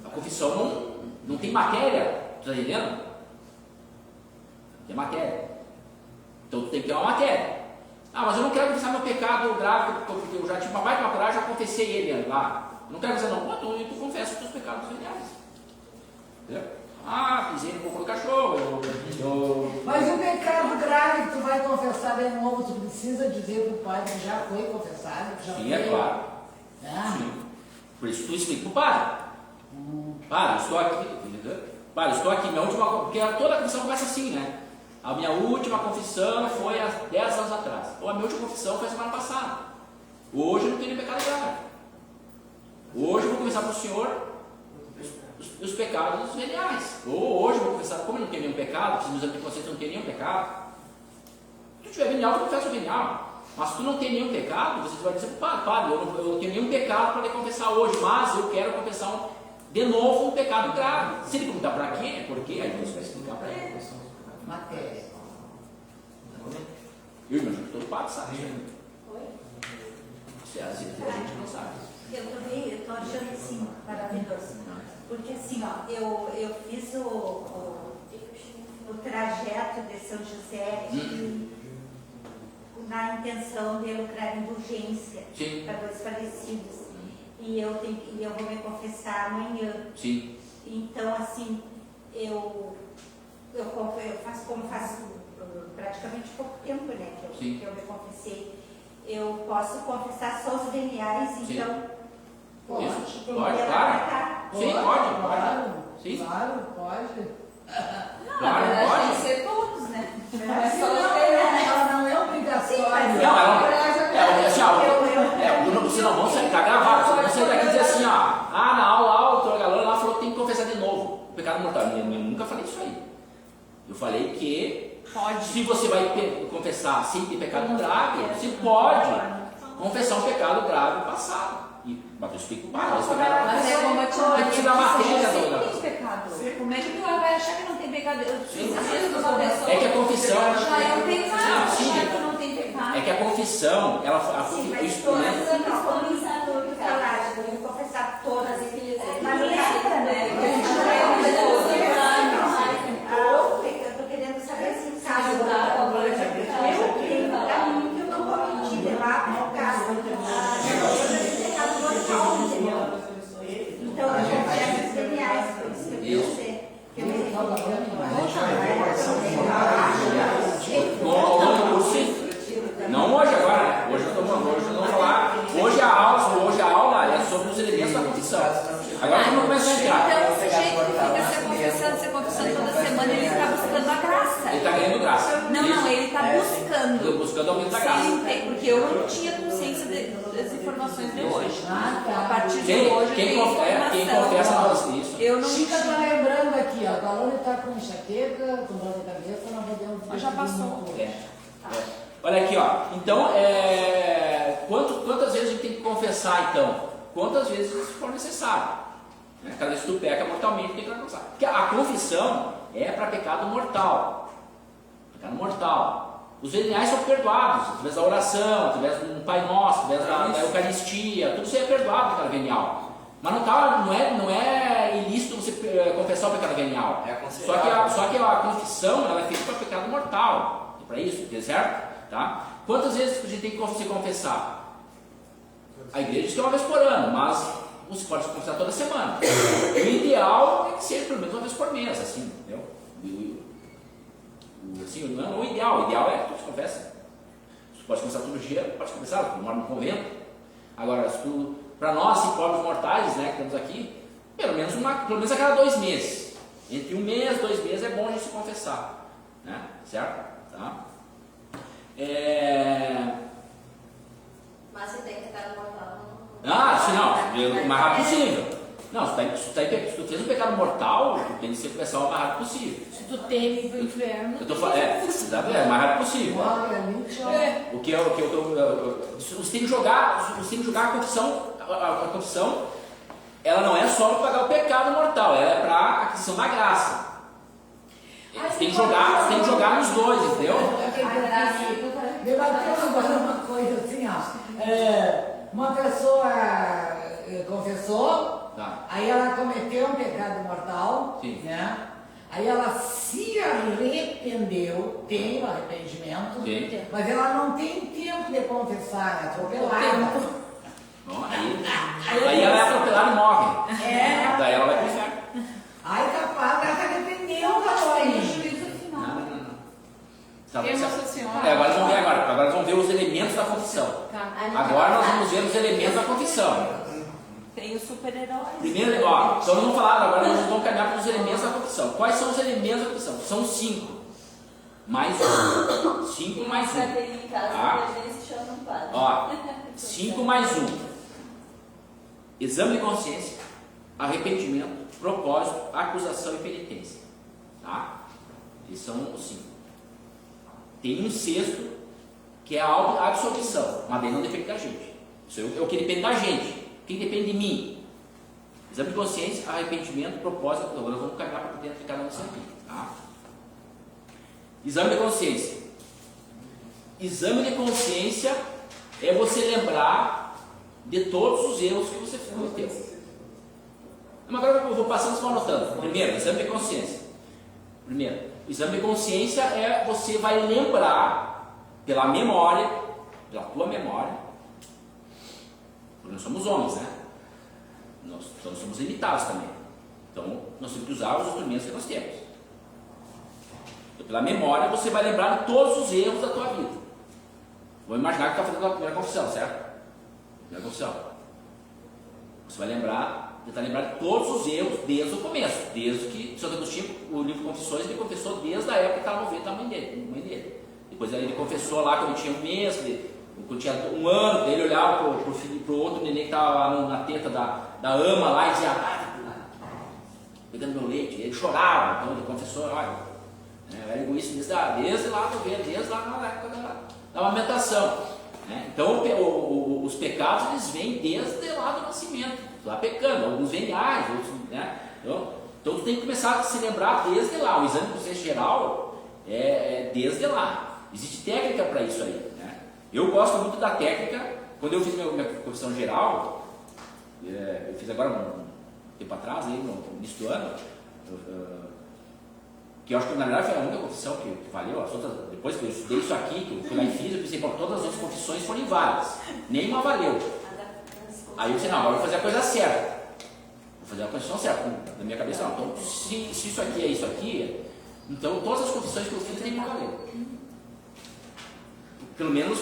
A confissão não tem matéria, tu está entendendo? Não tem matéria. Então, tu tem que ter uma matéria. Ah, mas eu não quero confessar meu pecado grave, porque eu já tive uma baita uma coragem, já confessei ele lá. Eu não quero dizer não, tu confessa os teus pecados veniais. Entendeu? Ah, pisei no cocô do cachorro, Mas o pecado grave que tu vai confessar de novo, tu precisa dizer para o padre que já foi confessado, que já Sim, foi. é claro. Ah, Sim. Por isso tu explica para o padre. Padre, estou aqui. Padre, estou aqui. Minha última. Porque toda a confissão começa assim, né? A minha última confissão foi há 10 anos atrás. Ou a minha última confissão foi semana passada. Hoje eu não tenho pecado grave. Hoje eu vou confessar para o Senhor os pecados veniais. Ou hoje eu vou confessar, como eu não tenho nenhum pecado, se nos exame de consciência não tem nenhum pecado. Se tu tiver venial, tu confessa o venial. Mas se tu não tem nenhum pecado, você vai dizer para o padre, eu não tenho nenhum pecado para lhe confessar hoje, mas eu quero confessar de novo um pecado grave. Se ele perguntar para quê, por quê, aí você vai explicar para ele. matéria. Eu imagino que todo padre sabe. Se a gente não sabe. Eu também estou achando assim, maravilhoso. Porque assim, ó, eu fiz o trajeto de São José na intenção de lucrar indulgência para dois falecidos. E eu vou me confessar amanhã. Sim. Então, assim, eu faço como faço praticamente pouco tempo, né, que eu me confessei. Eu posso confessar só os veniais, então... Pode, claro. Sim, pode. Claro, Sim. claro, pode. Claro, pode. Tem que ser todos, né? Não é Sim, só os não, veniais. ela não é obrigatória. Vocês não vão sair, tá gravado. Vocês vão sair daqui e dizer assim, ó. Na aula, a doutora Galana lá falou que tem que confessar de novo o pecado mortal. Eu nunca falei isso aí. Eu falei que se você vai confessar sem ter pecado grave, você pode confessar um pecado grave passado. Mas eu explico para Mas é como a tia Tem que tirar a matéria, sempre dona. tem pecado. Como é que ela vai achar que não tem pecado? Eu preciso de uma pessoa. É que a confissão. Já é um pecado, Sim. achar que não tem pecado. É que a confissão, Sim, mas isso, todas né? as confessar tudo falar, eu vou confessar todas as mas lembra, né? Eu estou querendo saber se caso eu tenho um caminho que eu não cometi, levar no caso. Então, eu confesso os geniais, por isso que eu pensei. Não hoje agora, né? Hoje eu não vou falar. Hoje a aula é sobre os elementos da confissão. Agora vamos começar a entrar. Então, esse jeito que fica se confessando toda semana, ele está buscando a graça. Ele está ganhando graça. Não, ele está buscando. Buscando aumento da graça. Sim, porque eu não tinha consciência das informações de hoje. A partir de Quem hoje eu tenho informação. confessa faz isso. Eu não Chica está tinha. lembrando aqui, ó, a Alana está com enxaqueca, com dor de cabeça, não podemos Mas já passou. Olha aqui, ó. Então, quantas vezes a gente tem que confessar, então? Quantas vezes for necessário? Cada vez que tu peca mortalmente, tem que confessar. Porque a confissão é para pecado mortal. Pecado mortal. Os veniais são perdoados, através da oração, através do Pai Nosso, através da Eucaristia, tudo isso é perdoado pecado venial. Mas não é ilícito você confessar o pecado venial. Só que a confissão ela é feita para pecado mortal. É para isso, certo? Tá? Quantas vezes a gente tem que se confessar? A igreja diz que é uma vez por ano, mas você pode se confessar toda semana. O ideal é que seja pelo menos uma vez por mês, assim, entendeu? Assim, não é o ideal. O ideal é que tu se confessa. Se tu pode confessar todo dia, pode confessar, tu mora no convento. Agora, para nós, assim, pobres mortais, né, que estamos aqui, pelo menos a cada 2 meses. Entre 1 mês, 2 meses é bom a gente se confessar. Né? Certo? Tá? Mas você tem que estar no mortal. Sim, não, o mais rápido possível. Não, se tu fez um pecado mortal, tu tem que se confessar o mais rápido possível. Se tu teme ir pro inferno. Eu tô falando, o mais rápido possível. Você tem que jogar a confissão. A confissão, ela não é só para pagar o pecado mortal, ela é para a aquisição da graça. Você tem que jogar nos dois, entendeu? Debatemos agora uma coisa assim, ó. Uma pessoa confessou, aí ela cometeu um pecado mortal, né? Aí ela se arrependeu, tem um arrependimento, mas ela não tem tempo de confessar, é atropelada. Bom, aí ela é atropelada e morre. Daí ela vai pro inferno. Aí capaz, ela se arrependeu, Carolina. Nossa Senhora. Agora vamos ver agora vamos ver os elementos da confissão. Agora nós vamos ver os elementos da confissão. Tem o super-herói. Primeiro, então vamos falar, agora nós vamos caminhar para os elementos da confissão. Quais são os elementos da confissão? São 5. Mais 1. 5 mais 1. Tá? 5 mais 1. Exame de consciência, arrependimento, propósito, acusação e penitência. Tá? Esses são os 5. Tem um 6º, que é a absolvição, mas daí não depende da gente. Isso é o que depende da gente. Quem depende de mim? Exame de consciência, arrependimento, propósito. Agora vamos caminhar para dentro de cada um disso aqui. Tá? Exame de consciência. Exame de consciência é você lembrar de todos os erros que você cometeu. Mas agora eu vou passando e vou anotando. Primeiro, exame de consciência. Primeiro, exame de consciência é você vai lembrar pela memória, pela tua memória, porque nós somos homens, né? Nós somos limitados também. Então, nós temos que usar os instrumentos que nós temos. Então, pela memória, você vai lembrar de todos os erros da tua vida. Vou imaginar que está fazendo a primeira confissão, certo? Primeira confissão. Você vai tentar lembrar de todos os erros desde o começo. Desde que o Santo Agostinho, o livro de Confissões, ele confessou desde a época que estava no ventre da mãe dele. Depois ele confessou lá quando ele tinha um mês, quando tinha um ano, daí ele olhava para o outro neném que estava lá na teta da ama lá e dizia, pegando meu leite. Ele chorava, então ele confessou, olha, eu era egoísta desde lá do ventre, desde lá na época da amamentação. Então os pecados eles vêm desde lá do nascimento, lá pecando, alguns veniais, outros, né? Então tu tem que começar a se lembrar desde lá. O exame de consciência geral é desde lá. Existe técnica para isso aí, né? Eu gosto muito da técnica. Quando eu fiz minha confissão geral, eu fiz agora um tempo atrás, aí, no início do ano, que eu acho que na verdade foi a única confissão que valeu. As outras, depois que eu estudei isso aqui, que eu fui lá e fiz, eu pensei, bom, todas as outras confissões foram inválidas, nenhuma valeu. Aí eu disse, não, agora eu vou fazer a coisa certa, vou fazer a confissão certa, na minha cabeça não. Então, se isso aqui é isso aqui, então todas as confissões que eu fiz nenhuma valeu. Pelo menos,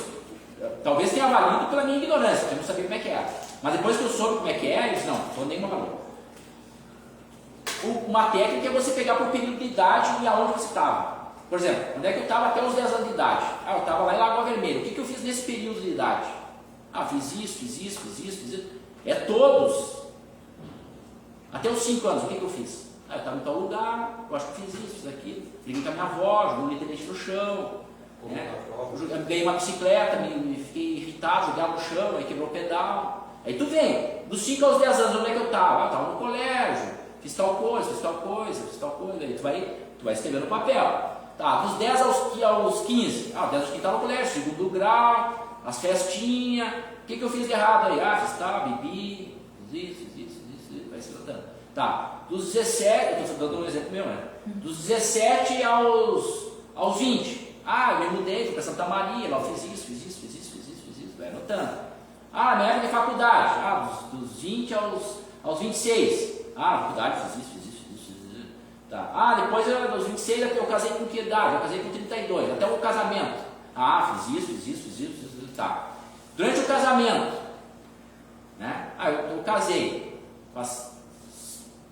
talvez tenha valido pela minha ignorância, porque eu não sabia como é que era. Mas depois que eu soube como é que é, eu disse, não, então nenhuma valeu. Uma técnica é você pegar por período de idade e aonde você estava. Por exemplo, onde é que eu estava até os 10 anos de idade? Eu estava lá em Lagoa Vermelha. O que eu fiz nesse período de idade? Fiz isso. É todos. Até os 5 anos, o que eu fiz? Eu estava em tal lugar, eu acho que fiz isso, fiz aquilo. Briguei com a minha avó, joguei um literalmente no chão. Ganhei uma bicicleta, me fiquei irritado, joguei no chão, aí quebrou o pedal. Aí tu vem, dos 5 aos 10 anos, onde é que eu estava? Eu estava no colégio. Fiz tal coisa, aí tu vai escrever no papel. Tá, dos 10 aos 15, 10 aos 15 estava no colégio, segundo grau, as festinhas, o que eu fiz de errado aí? Fiz tal, bebi, fiz isso, vai se notando. Tá, dos 17, eu estou dando um exemplo meu, né? Dos 17 aos 20, eu me mudei, fui para Santa Maria, lá eu fiz isso, vai anotando. Na minha época de faculdade, dos 20 aos 26. Na faculdade fiz isso. Tá. Depois dos 26 eu casei com que idade? Eu casei com 32, até o casamento. Fiz isso. Tá. Durante o casamento, né? Eu casei. Faz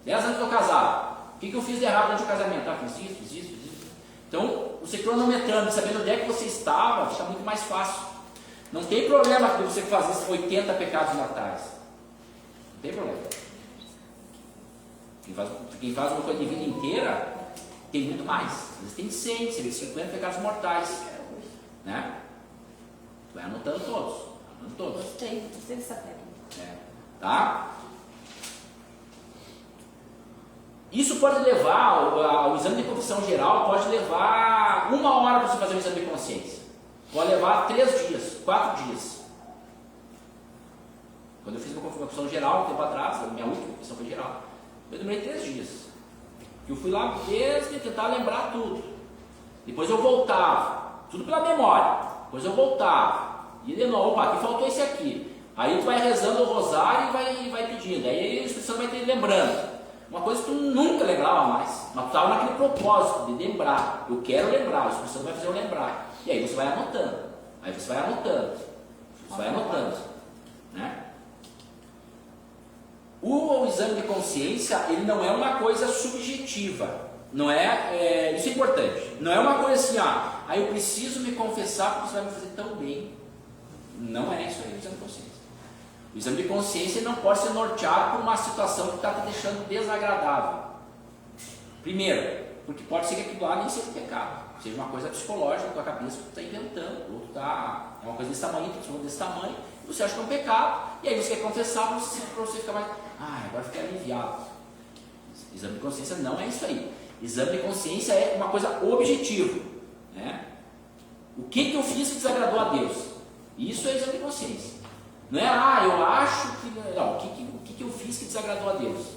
10 anos que eu casado. O que eu fiz de errado durante o casamento? Fiz isso. Então, você cronometrando, sabendo onde é que você estava, fica muito mais fácil. Não tem problema de você fazer 80 pecados mortais. Não tem problema. Quem faz uma coisa de vida inteira tem muito mais. Às vezes tem 100, 150 pecados mortais, né? Tu vai anotando todos. Gostei dessa técnica. Tá? Isso pode levar, o exame de confissão geral pode levar 1 hora para você fazer o exame de consciência. Pode levar 3 dias, 4 dias. Quando eu fiz uma confissão geral, um tempo atrás, a minha última confissão foi geral, eu demorei 3 dias. Eu fui lá mesmo e tentar lembrar tudo. Depois eu voltava, tudo pela memória. Depois eu voltava. E de novo, aqui faltou esse aqui. Aí tu vai rezando o rosário e vai pedindo. Aí a Espírito Santo vai te lembrando. Uma coisa que tu nunca lembrava mais. Mas tu estava naquele propósito de lembrar. Eu quero lembrar, o Espírito Santo vai fazer eu lembrar. E aí você vai anotando. Né? O exame de consciência, ele não é uma coisa subjetiva, não é, isso é importante, não é uma coisa assim, eu preciso me confessar porque você vai me fazer tão bem. Não é isso aí o exame de consciência. O exame de consciência não pode ser norteado por uma situação que está te deixando desagradável. Primeiro, porque pode ser que aquilo lá nem seja um pecado, seja uma coisa psicológica da tua cabeça que tu está inventando, ou é uma coisa desse tamanho, e você acha que é um pecado, e aí você quer confessar para você ficar mais, agora fiquei aliviado. Exame de consciência não é isso aí. Exame de consciência é uma coisa objetiva. né? O que eu fiz que desagradou a Deus? Isso é exame de consciência. Não é, eu acho que... Não, o que eu fiz que desagradou a Deus?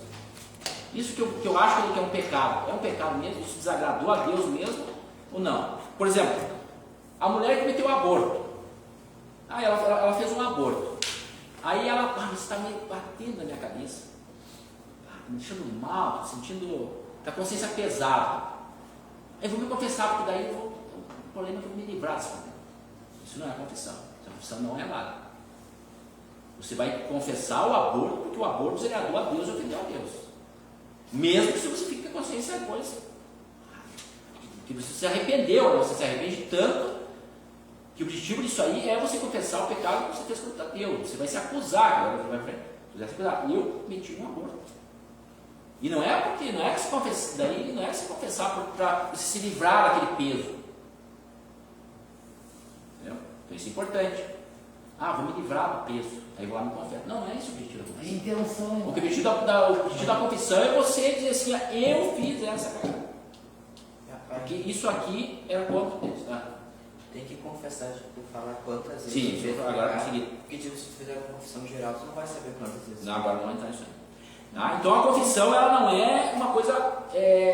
Isso que eu acho que é um pecado. É um pecado mesmo? Isso desagradou a Deus mesmo ou não? Por exemplo, a mulher cometeu aborto. Ela fez um aborto. Aí ela, isso está me batendo na minha cabeça. Me deixando mal, estou sentindo a consciência pesada. Eu vou me confessar, porque daí o problema é que eu vou me livrar desse problema. Isso não é confissão. Essa confissão não é válida. Você vai confessar o aborto, porque o aborto desagradou a Deus e ofendeu a Deus. Mesmo que você fique com a consciência coisa. Que você se arrependeu, você se arrepende tanto, que o objetivo disso aí é você confessar o pecado que você fez contra Deus. Você vai se acusar, eu cometi um aborto. E não é porque, não é que se confessar, daí não é que se confessar para você se livrar daquele peso. Entendeu? Então isso é importante. Vou me livrar do peso. Aí vou lá e me confesso. Não é esse o objetivo da confissão. Intenção. O objetivo da confissão é você dizer assim, eu fiz essa coisa. Porque isso aqui é o contra Deus, tá? Tem que confessar, falar quantas vezes. Sim, fez agora pecado. consegui. Porque se você fizer uma confissão geral, você não vai saber quantas vezes. Não, agora não vai entrar nisso aí. Então a confissão ela não é uma coisa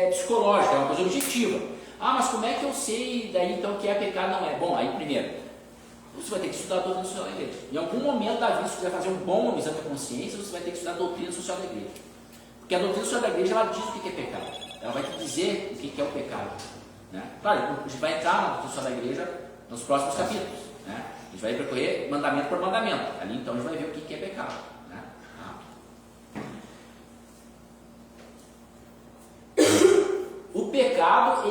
psicológica, é uma coisa objetiva. Mas como é que eu sei daí então que é pecado? Não é. Bom, aí primeiro, você vai ter que estudar a doutrina social da igreja. Em algum momento da vida, se você quiser fazer um bom exame de consciência, você vai ter que estudar a doutrina social da igreja. Porque a doutrina social da igreja ela diz o que é pecado. Ela vai te dizer o que é o pecado. Né? Claro, a gente vai entrar na doutrina social da igreja nos próximos capítulos. Né? A gente vai percorrer mandamento por mandamento. Ali então a gente vai ver o que é pecado. Né? O pecado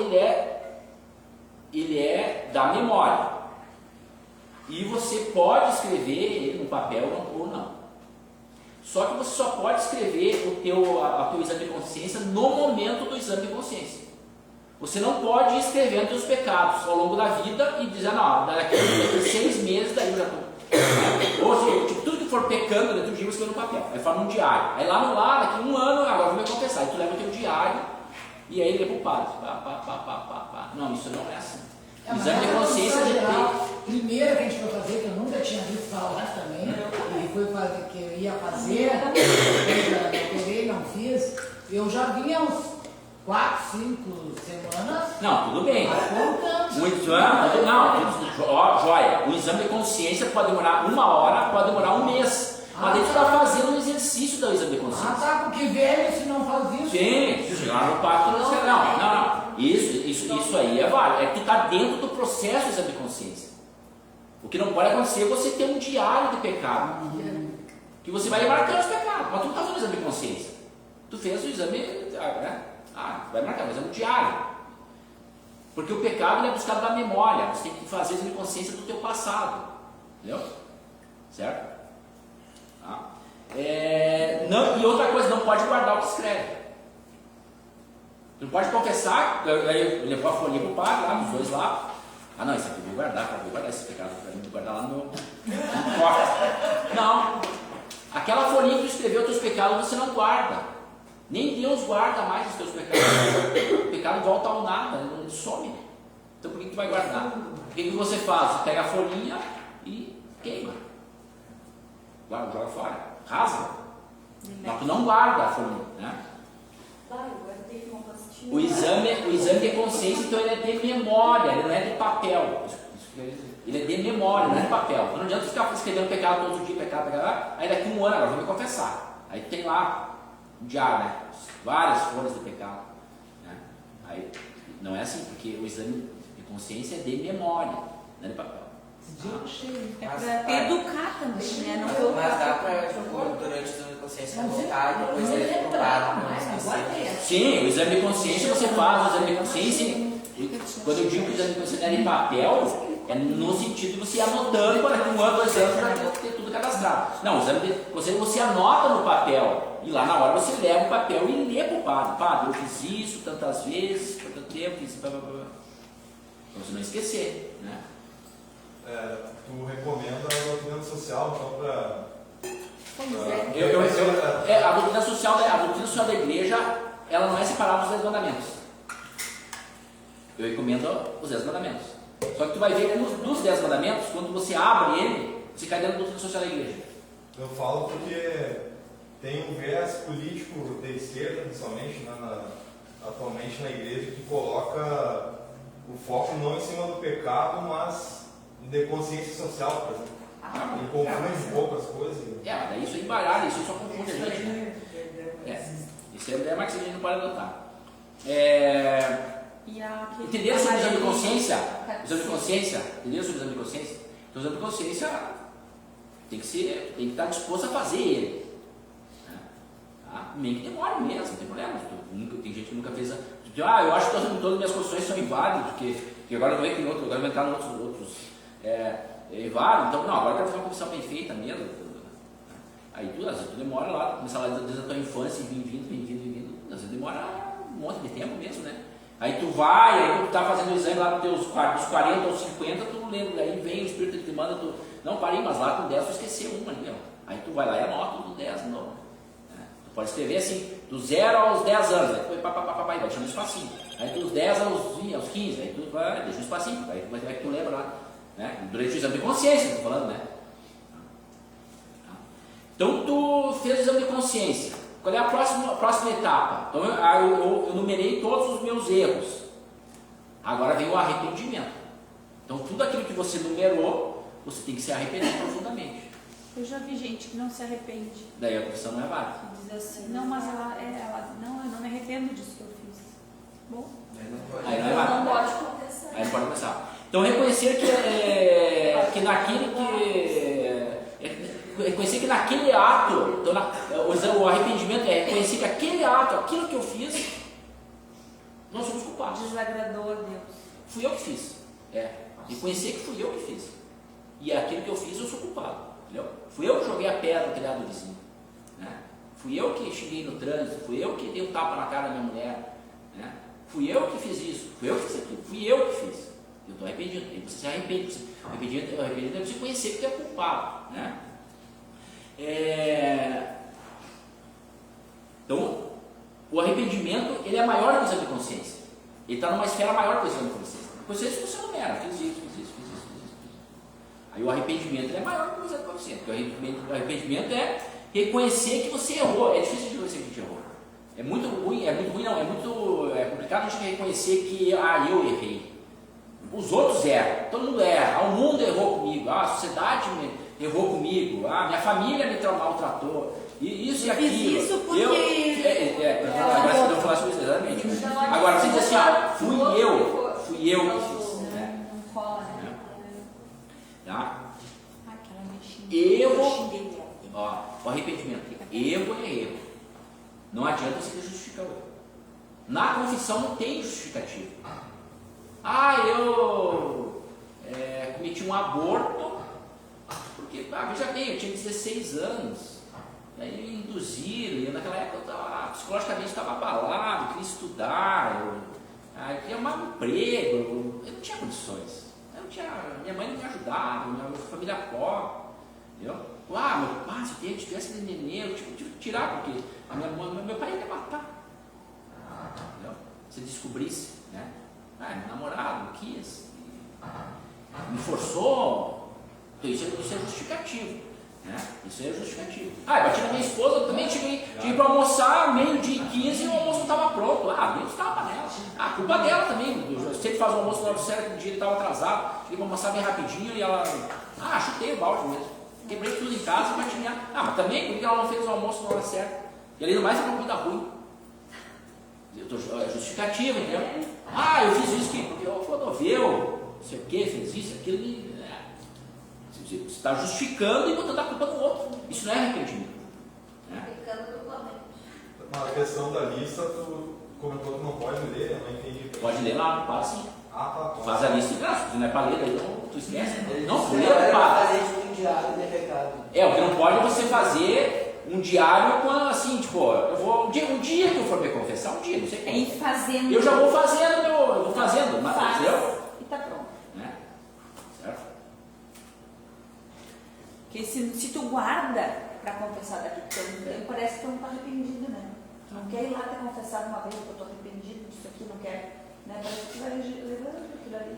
ele é da memória. E você pode escrever ele no papel ou não. Só que você só pode escrever o teu exame de consciência no momento do exame de consciência. Você não pode ir escrevendo os teus pecados ao longo da vida e dizer, não, daqui a 6 meses daí eu já estou. Ou seja, tudo que for pecando dentro do dia, você escreve no papel. Aí forma um diário. Aí daqui a 1 ano, agora eu vou me confessar. Aí tu leva o teu diário e aí ele é pro padre. Não, isso não é assim. O exame de consciência geral, primeiro que a gente foi fazer, que eu nunca tinha visto falar também, e foi fazer, que eu ia fazer, eu peguei, não fiz, eu já vinha uns 4, 5 semanas. Não, tudo bem. Contando. Joia. O exame de consciência pode demorar 1 hora, pode demorar 1 mês. Mas daí tu está fazendo um exercício do exame de consciência. Tá, porque velho se não faz isso. Sim, se chegar no pacto, não. Isso aí é válido. É que tu está dentro do processo do exame de consciência. O que não pode acontecer é você ter um diário de pecado. Que você vai marcando os pecados. Mas tu não está fazendo o exame de consciência. Tu fez o exame, né? Vai marcar, mas é um diário. Porque o pecado ele é buscado da memória. Você tem que fazer o exame de consciência do teu passado. Entendeu? Certo? E outra coisa, não pode guardar o que escreve. Tu não pode confessar, aí levou a folhinha pro padre, lá, os dois lá. Não, isso aqui eu vou guardar esse pecado, vou guardar lá no meu cofre. Não, aquela folhinha que tu escreveu os teus pecados, você não guarda. Nem Deus guarda mais os teus pecados. O pecado volta ao nada, ele some. Então por que tu vai guardar? O que você faz? Você pega a folhinha e queima. Joga fora, rasga. Mas tu não guarda a folhinha, né? O exame de consciência, então, ele é de memória, ele não é de papel. Ele é de memória, não é de papel. Então, não adianta ficar escrevendo pecado todo dia, pecado, aí daqui a 1 ano, agora eu vou me confessar. Aí tem lá um diário, né? Várias folhas de pecado. Né? Aí, não é assim, porque o exame de consciência é de memória, não é de papel. É para educar também, né? Não mas dá para, durante o exame de consciência, voltar e depois ele pro padre. Sim, o exame de consciência você faz, o exame de consciência, quando eu digo que o exame de consciência é de papel, é no sentido de você ir anotando, para daqui 1 ano, 2 anos, para ter tudo cadastrado. Não, o exame de consciência você anota no papel, e lá na hora você leva o papel e lê para o padre. Padre, eu fiz isso tantas vezes, por tanto tempo, fiz isso, para você não esquecer, né? Tu recomenda a doutrina social, então, para... A doutrina social da igreja, ela não é separada dos 10 mandamentos. eu recomendo os 10 mandamentos. Só que tu vai ver que dos 10 mandamentos, quando você abre ele, você cai dentro do doutrina social da igreja. Eu falo porque tem um viés político de esquerda, principalmente, né, atualmente na igreja, que coloca o foco não em cima do pecado, mas de consciência social, por exemplo. E confunde um pouco as coisas. Mas daí isso aí embaralha, isso só confunde a gente, né? Isso é a ideia mais que a gente não pode adotar. Entender sobre o exame de consciência? Exame de consciência? Entender sobre o exame de consciência? Então, o exame de consciência tem que estar disposto a fazer ele. Meio que demora mesmo, não tem problema. Tem gente que nunca fez. Eu acho que todas as minhas condições são inválidas, porque agora eu vou entrar em outros inválidos. Então, não, agora eu quero fazer uma confissão bem feita mesmo. Aí às vezes tu demora lá, começar lá desde a tua infância e vindo. Às vezes demora um monte de tempo mesmo, né? Aí tu vai, aí tu tá fazendo o exame lá dos 40 ou 50, tu não lembra, daí vem o Espírito que te manda, tu, não parei, mas lá com 10 tu esqueceu uma ali, ó. Aí tu vai lá e anota do 10 de novo. Tu pode escrever assim, do 0 aos 10 anos, aí tu vai deixando um espacinho. Aí dos 10 aos 15, aí tu vai, deixa um espacinho, aí tu vai que tu lembra lá, né? Durante o exame de consciência, tô falando, né? Então tu fez o exame de consciência. Qual é a próxima etapa? Então eu numerei todos os meus erros. Agora vem o arrependimento. Então tudo aquilo que você numerou, você tem que se arrepender profundamente. Eu já vi gente que não se arrepende. Daí a confissão não é válida. Que diz assim, não, mas ela não, eu não me arrependo disso que eu fiz. Bom, aí não é válida. Não pode começar. Aí pode começar. Então reconhecer que reconhecer que naquele ato, então, o arrependimento é reconhecer que aquele ato, aquilo que eu fiz, nós somos culpados. Desagradou a Deus. Fui eu que fiz. Reconhecer que fui eu que fiz. E aquilo que eu fiz, eu sou culpado. Entendeu? Fui eu que joguei a pedra no telhado do vizinho. Né? Fui eu que xinguei no trânsito. Fui eu que dei um tapa na cara da minha mulher. Né? Fui eu que fiz isso. Fui eu que fiz aquilo. Fui eu que fiz. Eu estou arrependido. Aí você se arrepende. Arrependido é você conhecer que é culpado. Né? Então, o arrependimento ele é maior que o exame de consciência. Ele está numa esfera maior que o exame de consciência. A consciência você não era, fiz isso. Aí o arrependimento ele é maior que o exame de consciência. Porque o arrependimento é reconhecer que você errou. É difícil de reconhecer que a gente errou. É muito ruim, é complicado a gente reconhecer que eu errei. Os outros erram, todo mundo erra. O mundo errou comigo, a sociedade errou comigo, minha família me maltratou, isso e aquilo. Isso porque... eu vou falar sobre isso exatamente. Agora, você diz assim, fui eu que fiz. Não cola, né? Tá? Aquela mexinha. O arrependimento. Erro é erro. Não adianta você justificar o erro. Na confissão não tem justificativo. Eu cometi um aborto. Porque, veja bem, eu tinha 16 anos, aí me induziram, e naquela época eu psicologicamente estava abalado, queria estudar, eu queria arrumar um emprego, eu não tinha condições, minha mãe não me ajudava, minha família pobre, entendeu? Meu pai, se eu tivesse neném, eu tive que tirar, porque meu pai ia me matar, entendeu? Se descobrisse, né? Meu namorado não quis, me forçou. Isso é justificativo. Né? Isso é justificativo. Bati na minha esposa, eu também tive para almoçar, meio-dia e 15 e o almoço não estava pronto. Deu uns tapas nela. Culpa dela também. Eu sempre faz o almoço na hora certa, que um dia ele estava atrasado. Cheguei para almoçar bem rapidinho e ela. Chutei o balde mesmo. Quebrei tudo em casa e bati nela. Mas também, por que ela não fez o almoço na hora certa? E além do mais, é uma comida ruim. Justificativo, entendeu? Eu fiz isso porque o Clodoveu, não sei o que, fez isso, aquilo. Você está justificando e botando a culpa no outro. Isso não é arrependimento. Na questão da lista, tu comentou que não pode ler, eu não entendi. Pode ler lá, para sim. Tá. Faz a lista e graça. Se não é para ler, aí tu esquece. Não, tu lê, para. fazer um diário de pecado. O que não pode é você fazer um diário com assim, um dia que eu for me confessar, um dia, não sei como. Ir fazendo. Eu já vou fazendo, mas entendeu? E tá pronto. Certo? Porque se tu guarda para confessar daqui a tanto tempo, parece que tu não está arrependido, né? Tu não quer ir lá ter confessado uma vez que eu estou arrependido disso aqui, não quer. Né? Parece que vai levando aquilo ali.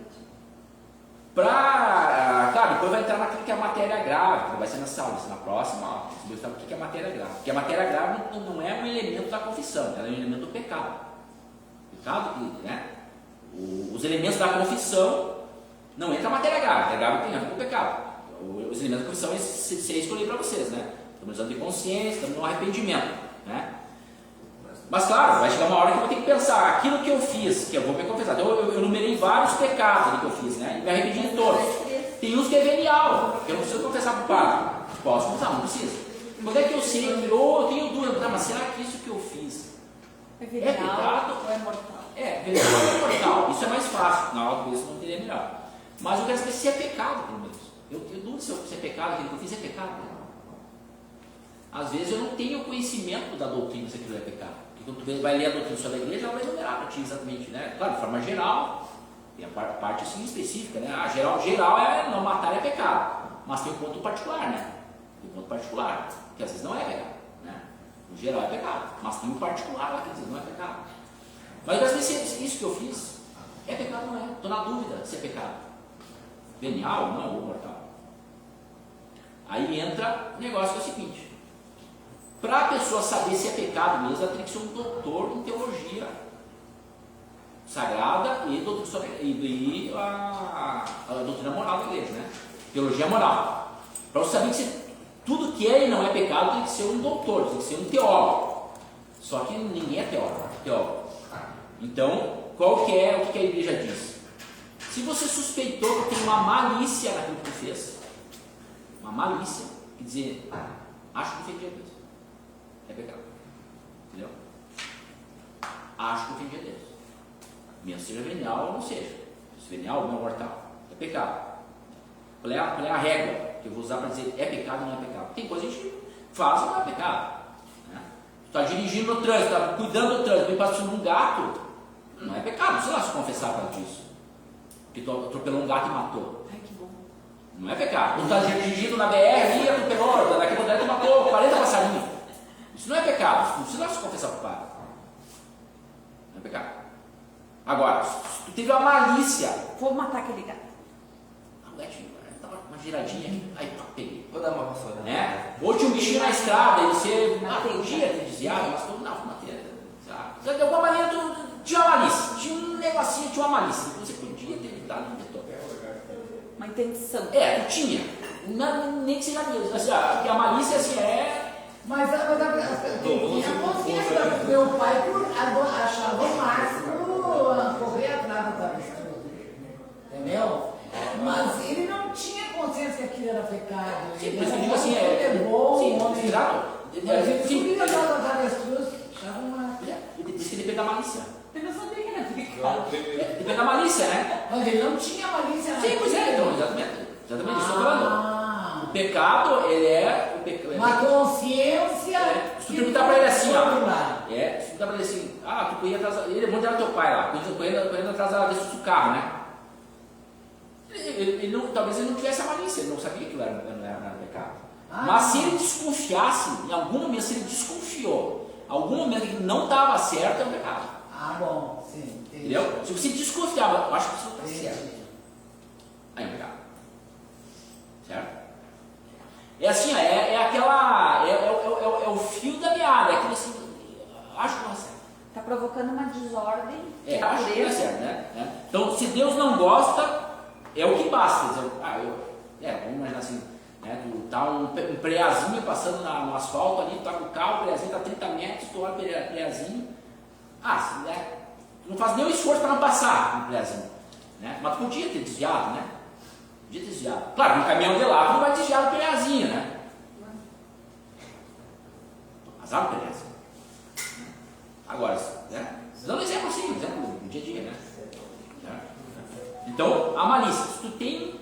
Claro, depois vai entrar naquilo que é a matéria grave, que vai ser nessa aula, na próxima aula, você vai saber o que é a matéria grave. Porque a matéria grave não é um elemento da confissão, ela é um elemento do pecado. Pecado, né? Os elementos da confissão não entra a matéria grave, a grave tem a ver com o pecado. Os elementos da confissão você escolher para vocês, né? Estamos usando de consciência, estamos no arrependimento, né? Mas claro, vai chegar uma hora que eu vou ter que pensar aquilo que eu fiz, que eu vou me confessar. Então eu numerei vários pecados ali que eu fiz, né? E me arrependi de todos. Tem uns que é venial, que eu não preciso confessar para o padre. Posso confessar, não preciso. Quando é que eu sei? Eu tenho dúvida, mas será que isso que eu fiz é pecado ou é mortal? Venial ou é mortal. Isso é mais fácil. Na aula isso não teria melhor. Mas eu quero saber se é pecado, pelo menos. Eu duvido se é pecado, aquilo que eu fiz é pecado. Às vezes eu não tenho conhecimento da doutrina se aquilo é pecado. Porque quando tu vai ler a doutrina sobre a igreja, ela vai enumerar para ti exatamente, né? Claro, de forma geral, tem a parte assim específica, né? A geral é não matar é pecado. Mas tem um ponto particular, né? Tem um ponto particular, que às vezes não é pecado, né? No geral é pecado, mas tem um particular lá que às vezes não é pecado. Mas às vezes isso que eu fiz é pecado, não é? Estou na dúvida se é pecado. Venial, não, ou mortal. Aí entra o negócio que é o seguinte: para a pessoa saber se é pecado mesmo, ela tem que ser um doutor em teologia sagrada e a doutrina moral da igreja, né? Teologia moral. Para você saber que tudo que é e não é pecado tem que ser um doutor, tem que ser um teólogo. Só que ninguém é teólogo. Então, o que a igreja diz? Se você suspeitou que tem uma malícia naquilo que você fez, uma malícia, quer dizer, acho que ofendi a Deus. É pecado. Entendeu? Acho que ofendi a Deus. Mesmo seja venial ou não seja. Se venial ou não é mortal. É pecado. Qual é a regra que eu vou usar para dizer é pecado ou não é pecado? Tem coisa que a gente faz e não é pecado. Né? Tu está dirigindo no trânsito, está cuidando do trânsito, vem passando um gato, não é pecado. Você não vai se confessar por causa disso. Porque tu atropelou um gato e matou. Ai, que bom. Não é pecado. Tu está dirigindo na BR e atropelou, daqui a pouco tu matou 40 passarinhos. Isso não é pecado, não precisa se confessar para o padre. Não é pecado. Agora, se tu teve a malícia, vou matar aquele gato. O gatinho, dá uma giradinha aqui, aí pá, peguei. Vou dar uma vassoura. Né? Ou tinha um bichinho na estrada e você podia ter desviado, mas tu não, matei. De alguma maneira tu tinha uma malícia, tinha um negocinho, tinha uma malícia. Você podia ter evitado um detor. Uma intenção. Tu tinha. Nem que seja mesmo. Assim, porque a malícia assim é. Mas a consciência do meu pai achava o máximo correr atrás da avestruz. Entendeu? Mas ele não tinha consciência que aquilo era pecado. Sim, ele por isso era que eu digo assim, é bom, sim, homem. exato. Mas ele Sim, corria atrás das avestruz, achava o máximo. Diz que depende da malícia. Eu não sabia que era pecado. Depende da malícia, né? Mas ele não tinha malícia. Sim, pois é, então, exatamente. Exatamente, isso eu estou falando. O pecado, ele é. Uma consciência. Se tu perguntar para ele assim, se tu perguntar para ele assim, tu corria atrás. Onde era teu pai lá? Correndo atrás do carro, né? Talvez ele não tivesse a malícia, ele não sabia que aquilo não era pecado. Mas se ele desconfiasse, em algum momento, se ele desconfiou, algum momento que não estava certo, é um pecado. Bom, sim. Entendi. Entendeu? Se você desconfiava, eu acho que isso não está certo. Aí é um pecado. Certo? É assim, é o fio da meada, é aquilo assim, acho que não é certo. Está provocando uma desordem. Acho que não é certo, né? Então, se Deus não gosta, é o que basta. Dizer, vamos imaginar assim, né? Tu tá um preazinho passando no asfalto ali, tu tá com o carro, o preazinho tá a 30 metros, tu olha o preazinho, tu não faz nenhum esforço para não passar no preazinho, né? Mas tu podia ter desviado, né? Podia ter desviado. Claro, no caminhão de lá tu não vai desviar do preazinho, né? Azar do preazinho. Agora, né? Dando um exemplo assim, um exemplo do dia a dia, né? Então, a malícia, se tu tem.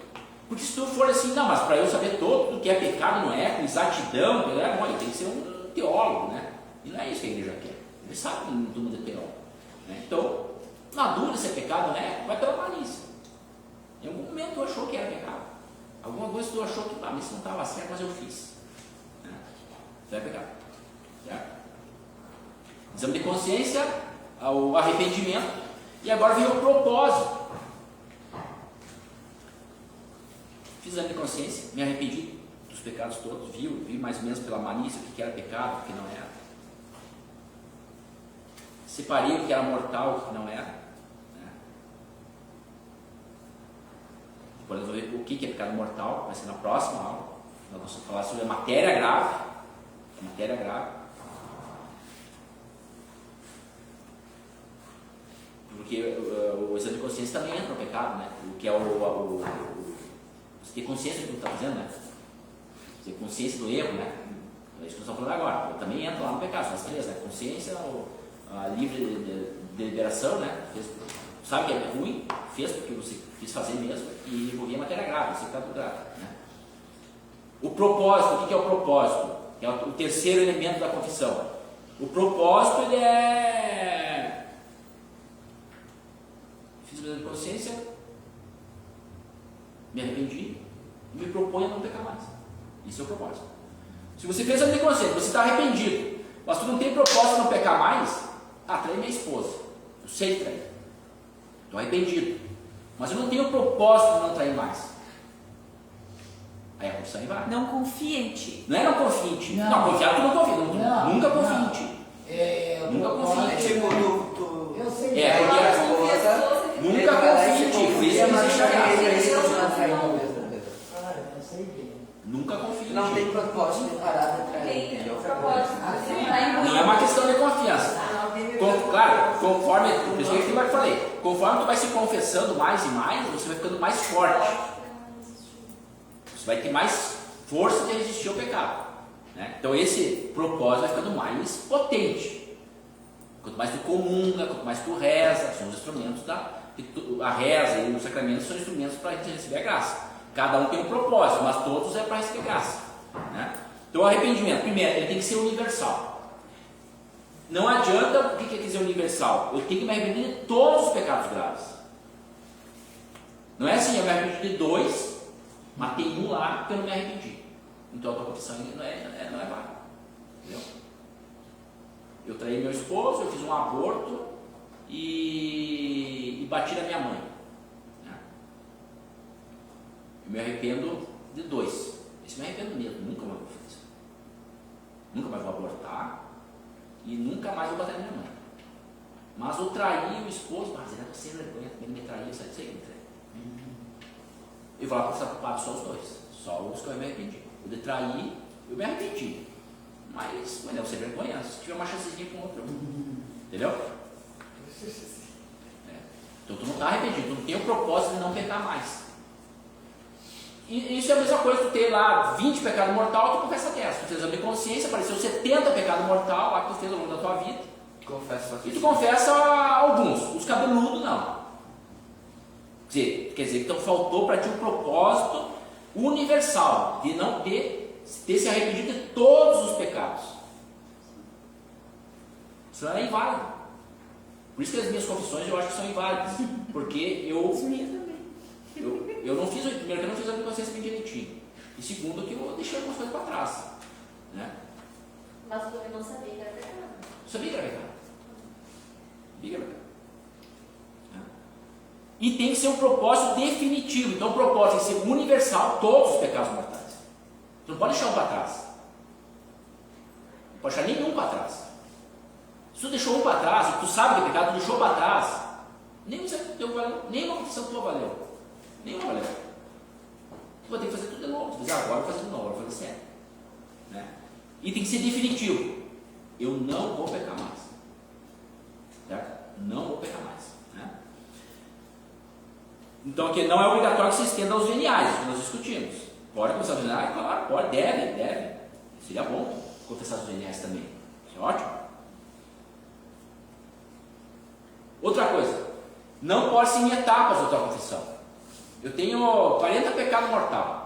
Porque se tu for assim, não, mas para eu saber tudo que é pecado não é, com exatidão, tem que ser um teólogo, né? E não é isso que a igreja quer. Ele sabe que todo mundo é teólogo. Né? Então, na dúvida se é pecado não é, vai pela malícia. Em algum momento tu achou que era pecado. Alguma coisa tu achou que isso não estava certo, mas eu fiz. Né? Então é pecado. Certo? Exame de consciência, o arrependimento. E agora vem o propósito. Fiz exame de consciência, me arrependi dos pecados todos, vi mais ou menos pela malícia o que era pecado, o que não era. Separei o que era mortal, o que não era. Depois nós vamos ver o que é pecado mortal, vai ser na próxima aula. Nós vamos falar sobre a matéria grave. A matéria grave. Porque o exame de consciência também entra no pecado, né? O que é você ter consciência do que está fazendo, né? Você ter consciência do erro, né? É isso que nós estamos falando agora. Eu também entro lá no pecado, são as três, né? Consciência, a livre deliberação, né? Sabe que é ruim, fez porque você quis fazer mesmo e envolvia matéria grave, esse pecado grave, né? O propósito, o que é o propósito? É o terceiro elemento da confissão. O propósito, ele é... Fiz o exame de consciência, me arrependi e me proponho a não pecar mais. Isso é o propósito. Se você fez o exame de consciência, você está arrependido, mas tu não tem propósito de não pecar mais, trai minha esposa. Eu sei trair. Estou arrependido. Mas eu não tenho propósito de não trair mais. Aí a confissão vai. Não confia em ti. Não é não confia em ti. Não, confiar tu não confia. Nunca confia em ti. Nunca confia em ti. Eu sei. Porque nunca confia em ti. Por isso que existe a graça. Eu sei bem. Nunca confia em ti. Não tem propósito de parar de trair. Não é uma questão de confiança. Claro, conforme, por isso que eu falei, conforme tu vai se confessando mais e mais, você vai ficando mais forte. Você vai ter mais força de resistir ao pecado, né? Então esse propósito vai ficando mais potente. Quanto mais tu comunga, quanto mais tu reza, são os instrumentos a reza e os sacramentos são instrumentos para a gente receber a graça. Cada um tem um propósito, mas todos é para receber graça, né? Então o arrependimento, primeiro, ele tem que ser universal. Não adianta, o que quer dizer universal? Eu tenho que me arrepender de todos os pecados graves. Não é assim, eu me arrependi de 2, matei um lá porque eu não me arrependi. Então a tua confissão não é válida. Entendeu? Eu traí meu esposo, eu fiz um aborto e bati na minha mãe. Né? Eu me arrependo de 2. Isso me arrependo mesmo, nunca mais vou fazer isso. Nunca mais vou abortar. E nunca mais vou bater na minha mãe. Mas eu traí o esposo, mas era sem vergonha, ele me traiu, eu saí de seguinte. Eu vou lá para estar culpado só os 2, só os que eu me arrependi. O de trair, eu me arrependi. Mas não sem vergonha, se tiver uma chancezinha com outro, entendeu? Então tu não está arrependido, tu não tem o propósito de não pecar mais. E isso é a mesma coisa, tu ter lá 20 pecados mortais, tu confessa 10. Tu fez exame de consciência, apareceu 70 pecados mortais lá que tu fez ao longo da tua vida. E tu confessa alguns, os cabeludos não. Quer dizer, então faltou para ti um propósito universal, de não ter se arrependido de todos os pecados. Isso não é inválido. Por isso que as minhas confissões eu acho que são inválidas. Porque eu não fiz, primeiro que eu não fiz a minha consciência bem direitinho. E segundo que eu deixei algumas coisas para trás. Né? Mas eu não sabia que era pecado. Sabia que era pecado. E tem que ser um propósito definitivo. Então o propósito tem que ser universal, todos os pecados mortais. Tu não pode deixar um para trás. Não pode deixar nenhum para trás. Se tu deixou um para trás, tu sabe que é pecado, tu deixou para trás, nenhuma confissão tua valeu. Nenhuma valeu. Tu vai ter que fazer tudo de novo. Tu diz, agora eu vou fazer de novo, agora eu vou fazer certo. Né? E tem que ser definitivo. Eu não vou pecar mais. Certo? Não vou pecar mais. Né? Então aqui não é obrigatório que se estenda aos veniais, que nós discutimos. Pode começar os veniais? Claro, pode, deve. Seria bom confessar os veniais também. Isso é ótimo. Outra coisa, não pode ser em etapas a tua confissão. Eu tenho 40 pecados mortais.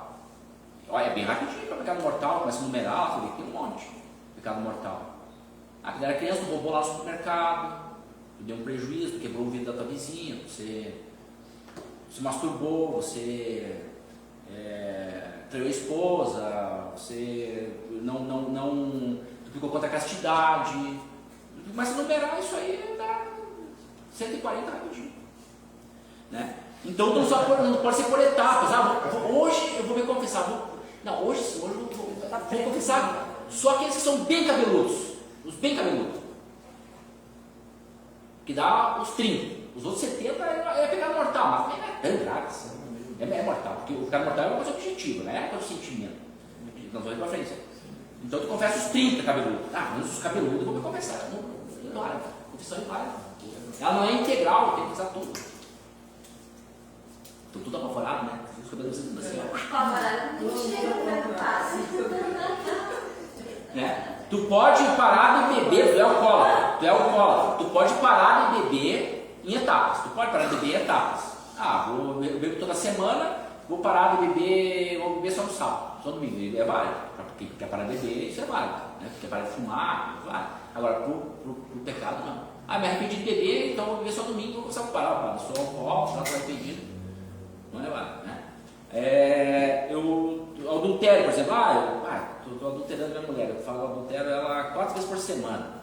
Olha, é bem rapidinho para pecado mortal, começa a numerar, tem um monte de pecado mortal. Quando era criança, tu roubou lá no supermercado, tu deu um prejuízo, tu quebrou o vidro da tua vizinha, você masturbou, você traiu a esposa, você tu ficou contra a castidade. Tu começa a numerar isso aí, 140 rapidinho. Né? Então não pode ser por etapas. Hoje eu vou me confessar. Hoje eu vou confessar só aqueles que são bem cabeludos. Os bem cabeludos. Que dá os 30. Os outros 70 é pecado mortal, mas também não é tão grave assim. É mortal, porque o pecado mortal é uma coisa objetiva, não é coisa de sentimento. Nós vamos para frente. Então tu confessa os 30 cabeludos. Mas os cabeludos eu vou me confessar. Inválido. Confissão inválida. Ela não é integral, tem que confessar tudo. Estou tudo apavorado, né? Os cabelos assim, ó. Apavorado não chega pra paz. Tu pode parar de beber, tu é alcoólatra, tu pode parar de beber em etapas, vou beber toda semana, vou parar de beber, vou beber só no sábado, só no domingo, é válido, quem quer parar de beber, isso é válido, né? Quem quer parar de fumar, é válido. Agora, pro pecado, não. Me arrependi de beber, então vou beber só domingo, vou precisar parar, sou alcoólatra, estou arrependido, não é válido, né? O adultério, por exemplo, estou adulterando minha mulher, eu falo adultério ela 4 vezes por semana.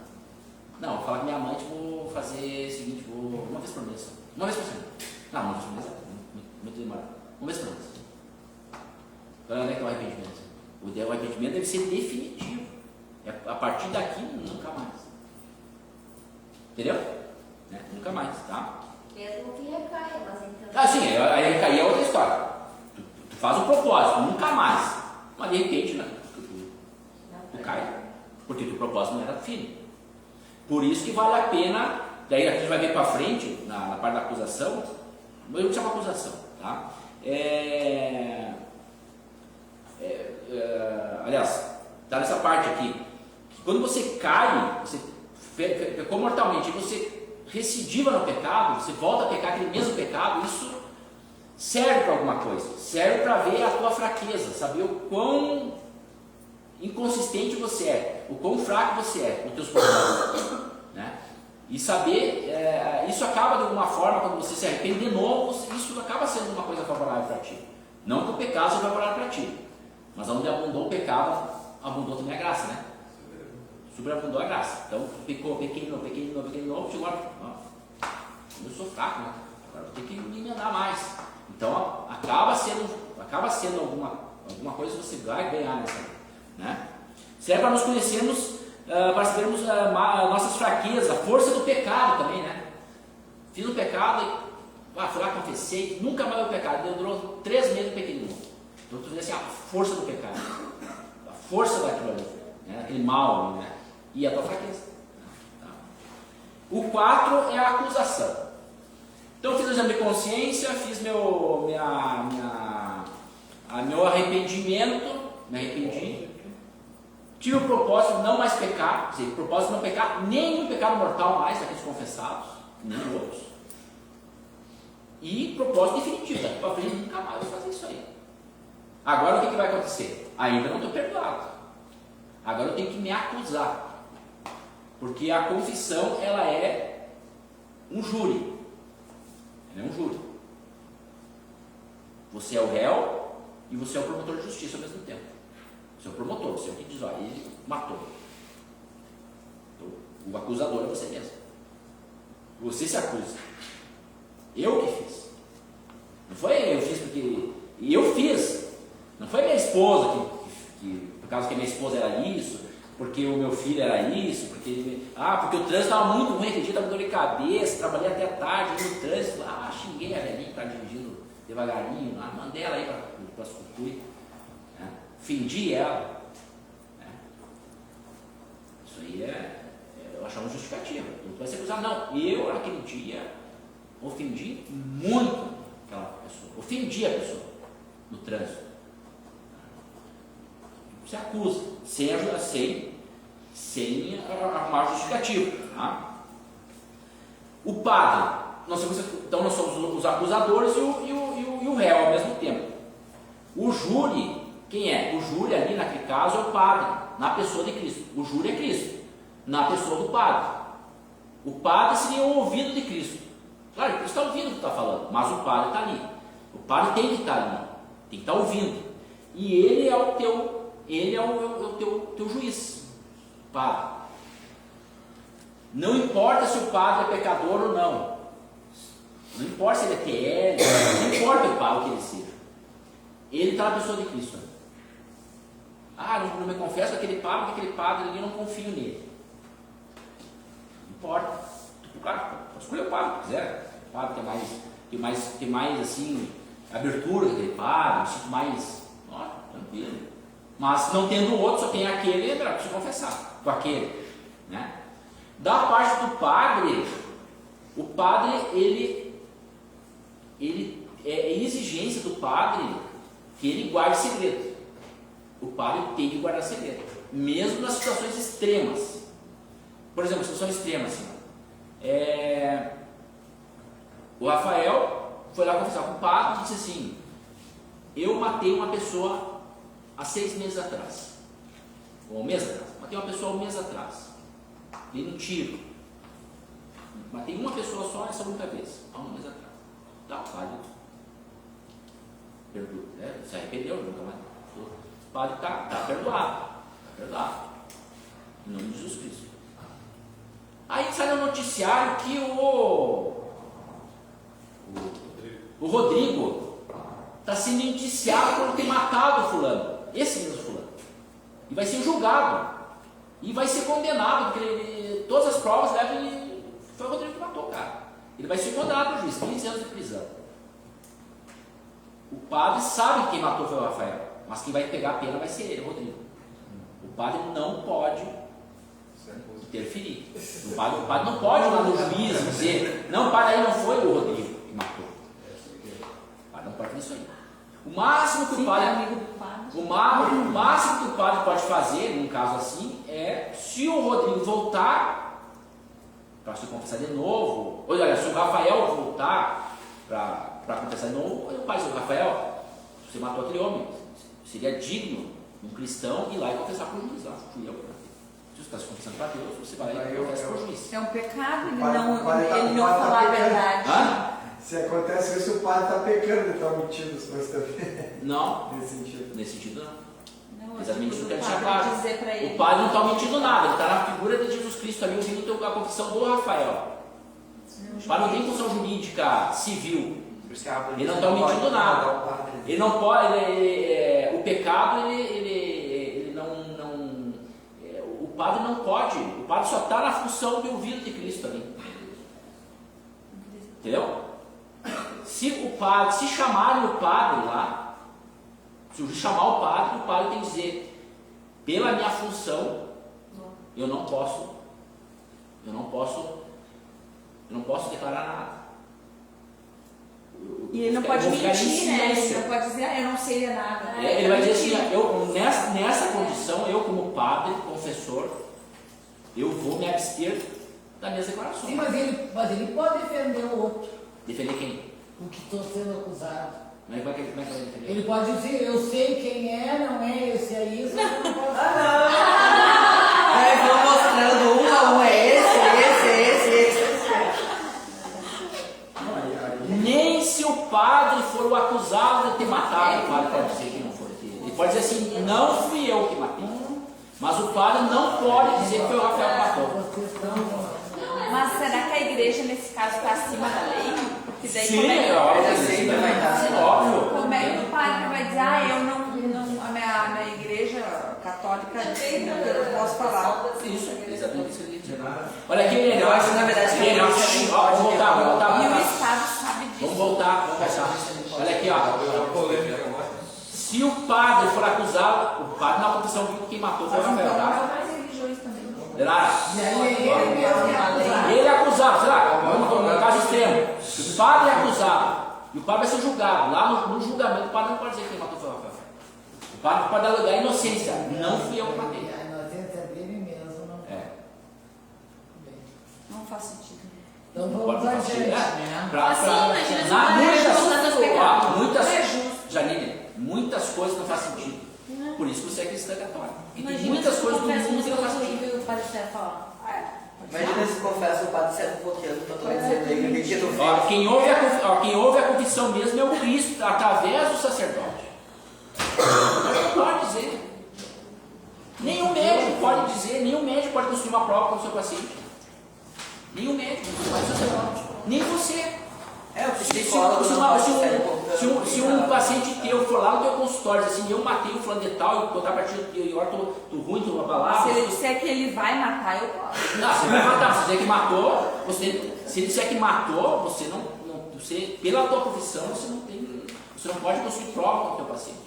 Não, vou falar com minha amante, vou fazer o seguinte, vou uma vez por mês. Uma vez por semana. Não, uma vez por mês muito demorado. Uma vez por mês. Então, onde é que é o arrependimento? O arrependimento deve ser definitivo. A partir daqui, nunca mais. Entendeu? Nunca mais, tá? Mesmo que recaia, mas então... Sim, aí recair é outra história. Tu faz o propósito, nunca mais. Mas de repente, né? Tu cai, porque o propósito não era firme. Por isso que vale a pena, daí a gente vai ver para frente, na parte da acusação, eu chamo acusação, tá? Aliás, tá nessa parte aqui, quando você cai, você pecou mortalmente, e você recidiva no pecado, você volta a pecar aquele mesmo pecado, isso serve para alguma coisa, serve para ver a tua fraqueza, saber o quão inconsistente você é, o quão fraco você é nos teus propósitos, né? E saber, isso acaba de alguma forma, quando você se arrepende de novo, isso acaba sendo uma coisa favorável para ti. Não que o pecado seja favorável para ti, mas onde abundou o pecado, abundou também a graça, né? Superabundou a graça. Então, pequei de novo, chegou agora, eu sou fraco, né? Agora vou ter que me emendar mais. Então, acaba sendo alguma coisa que você vai ganhar nessa, né? Serve para nos conhecermos, para sabermos nossas fraquezas, a força do pecado também, né? Fiz um pecado e fui lá, confessei, nunca mais o pecado, durou 3 meses pequenininho. Então tu vê assim, a força do pecado, a força daquilo ali, né? Aquele mal ali, né? E a tua fraqueza. Tá? O 4 é a acusação. Então eu fiz o exame de consciência, fiz meu arrependimento, me arrependi. Tive o propósito de não mais pecar, quer dizer, o propósito de não pecar nenhum pecado mortal mais daqueles confessados, nem outros. E propósito definitivo, daqui para frente nunca mais vou fazer isso aí. Agora o que vai acontecer? Ainda não estou perdoado. Agora eu tenho que me acusar. Porque a confissão, ela é um júri. Ela é um júri. Você é o réu e você é o promotor de justiça ao mesmo tempo. Você é o promotor, você é o que diz, ele matou. Então, o acusador é você mesmo. Você se acusa. Eu que fiz. Não foi eu fiz porque... E eu fiz. Não foi minha esposa que por causa que minha esposa era isso, porque o meu filho era isso, porque o trânsito estava muito ruim, aquele dia estava com dor de cabeça, trabalhei até tarde no trânsito, xinguei a velhinha que estava dirigindo devagarinho, mandei ela aí para as cucuí, né? Ofendi ela. Né? Isso aí eu achava justificativa. Não vai ser acusado, não. Eu, naquele dia, ofendi muito aquela pessoa. Ofendi a pessoa no trânsito. Você acusa, sem arrumar justificativo. Tá? O padre, então nós somos os acusadores e o réu ao mesmo tempo. O júri, quem é? O júri ali naquele caso é o padre, na pessoa de Cristo. O júri é Cristo, na pessoa do padre. O padre seria o ouvido de Cristo. Claro, Cristo está ouvindo o que está falando, mas o padre está ali. O padre tem que estar ali, tem que estar ouvindo. E ele é o teu juiz, padre. Não importa se o padre é pecador ou não, Não importa se ele é TL, não importa o que ele seja. Ele está na pessoa de Cristo. Ah, não me confesso com aquele padre ali, eu não confio nele. Não importa. Claro, pode escolher o padre que quiser. O padre tem mais assim, abertura daquele padre, um sítio mais, tranquilo. Mas não tendo outro, só tem aquele, é melhor se confessar com aquele. Né? Da parte do padre, o padre, ele é exigência do padre que ele guarde segredo. O padre tem que guardar segredo, mesmo nas situações extremas. Por exemplo, situação extrema assim. O Rafael foi lá conversar com o padre e disse assim: eu matei uma pessoa há 6 meses atrás, ou um mês atrás. Matei uma pessoa há 1 mês atrás, dei um tiro. Matei uma pessoa só essa única vez, há 1 mês atrás. Tá, o padre perdoou, se arrependeu, nunca mais. O padre está perdoado, em nome de Jesus Cristo. Aí sai no noticiário que o Rodrigo está sendo indiciado por ter matado o fulano, esse mesmo fulano, e vai ser julgado, e vai ser condenado, porque todas as provas levam, foi o Rodrigo que matou o cara. Ele vai ser condenado por juiz, 15 anos de prisão. O padre sabe que quem matou foi o Rafael, mas quem vai pegar a pena vai ser ele, o Rodrigo. O padre não pode interferir. O padre não pode ir lá no juiz dizer: não, o padre aí não foi o Rodrigo que matou. O padre não pode fazer isso aí. O máximo que o padre pode fazer num caso assim é, se o Rodrigo voltar para se confessar de novo, ou olha, se o Rafael voltar para confessar de novo, o padre diz: Rafael, você matou aquele homem, seria digno um cristão ir lá e confessar para o juiz. Fui eu. Se você está se confessando para Deus, você vai lá e confessa para o juiz. É um pecado ele não falar a verdade. Se acontece isso, o padre está pecando, ele está mentindo as coisas também. Não. Nesse sentido não. Exatamente isso que eu quero claro. O padre não está mentindo nada, ele está na figura de Jesus Cristo ali, ouvindo a confissão do Rafael. O padre não tem função jurídica civil. Ele não está mentindo nada. Ele não pode. O pecado, ele não. O padre não pode. O padre só está na função de ouvido de Cristo ali. Entendeu? Se chamarem o padre lá, se o juiz chamar o padre tem que dizer: pela minha função, eu não posso declarar nada. E ele não pode mentir, né? Ele não pode dizer: eu não sei de nada. Ele vai dizer assim: nessa condição, eu como padre, confessor, eu vou me abster das minhas declarações. Sim, mas ele pode defender o outro. Defender quem? O que estou sendo acusado. Como é que ele vai defender? Ele pode dizer: eu sei quem é, não é esse, é isso, eu não posso. Aí vou mostrando um a um, é esse. Nem se o padre for o acusado de ter matado, o padre pode dizer que não foi. Ele pode dizer assim: não fui eu que matei. Mas o padre não pode dizer que foi o Rafael que matou. Mas será que a igreja, nesse caso, está acima da lei? Que daí, Sim, como é que óbvio. Como é que o padre vai dizer: a minha igreja católica eu não posso falar? Isso, exatamente isso que ele diz. Olha aqui, Helena. Eu acho que na verdade vamos voltar. E o Estado sabe disso. Vamos voltar. Olha aqui, ó. Se o padre for acusado, o padre na confissão viu que quem matou foi o Rafael, tá? Ele é acusado, sei lá, no caso extremo. O padre é acusado e o padre vai ser julgado. Lá no julgamento, o padre não pode dizer que quem matou foi o Rafael. O padre pode alegar a inocência. Não fui eu que matei. A inocência dele mesmo, não. Não faz sentido. Então vamos adiante, né? Janine, muitas coisas não fazem sentido. Por isso que você é cristã católica. E tem muitas coisas do mundo que não fazem sentido. Imagina se confessa o padre sendo fofoqueiro totalmente sem lei, quem ouve a confissão mesmo é o Cristo, através do sacerdote. Não pode dizer. Nenhum médico pode dizer, nenhum médico pode construir uma prova com o seu paciente. Nenhum médico, nem o sacerdote, nem você. É, o Se psicólogo não pode sair contando. se um paciente teu for lá no teu consultório, assim, eu matei o fulano de tal, e botar a partir e agora tô ruim, tô abalado. Se ele disser que ele vai matar, eu posso. Não, você vai matar. Se disser que matou, se ele disser que matou, você você, pela tua profissão, você não pode construir prova com o teu paciente.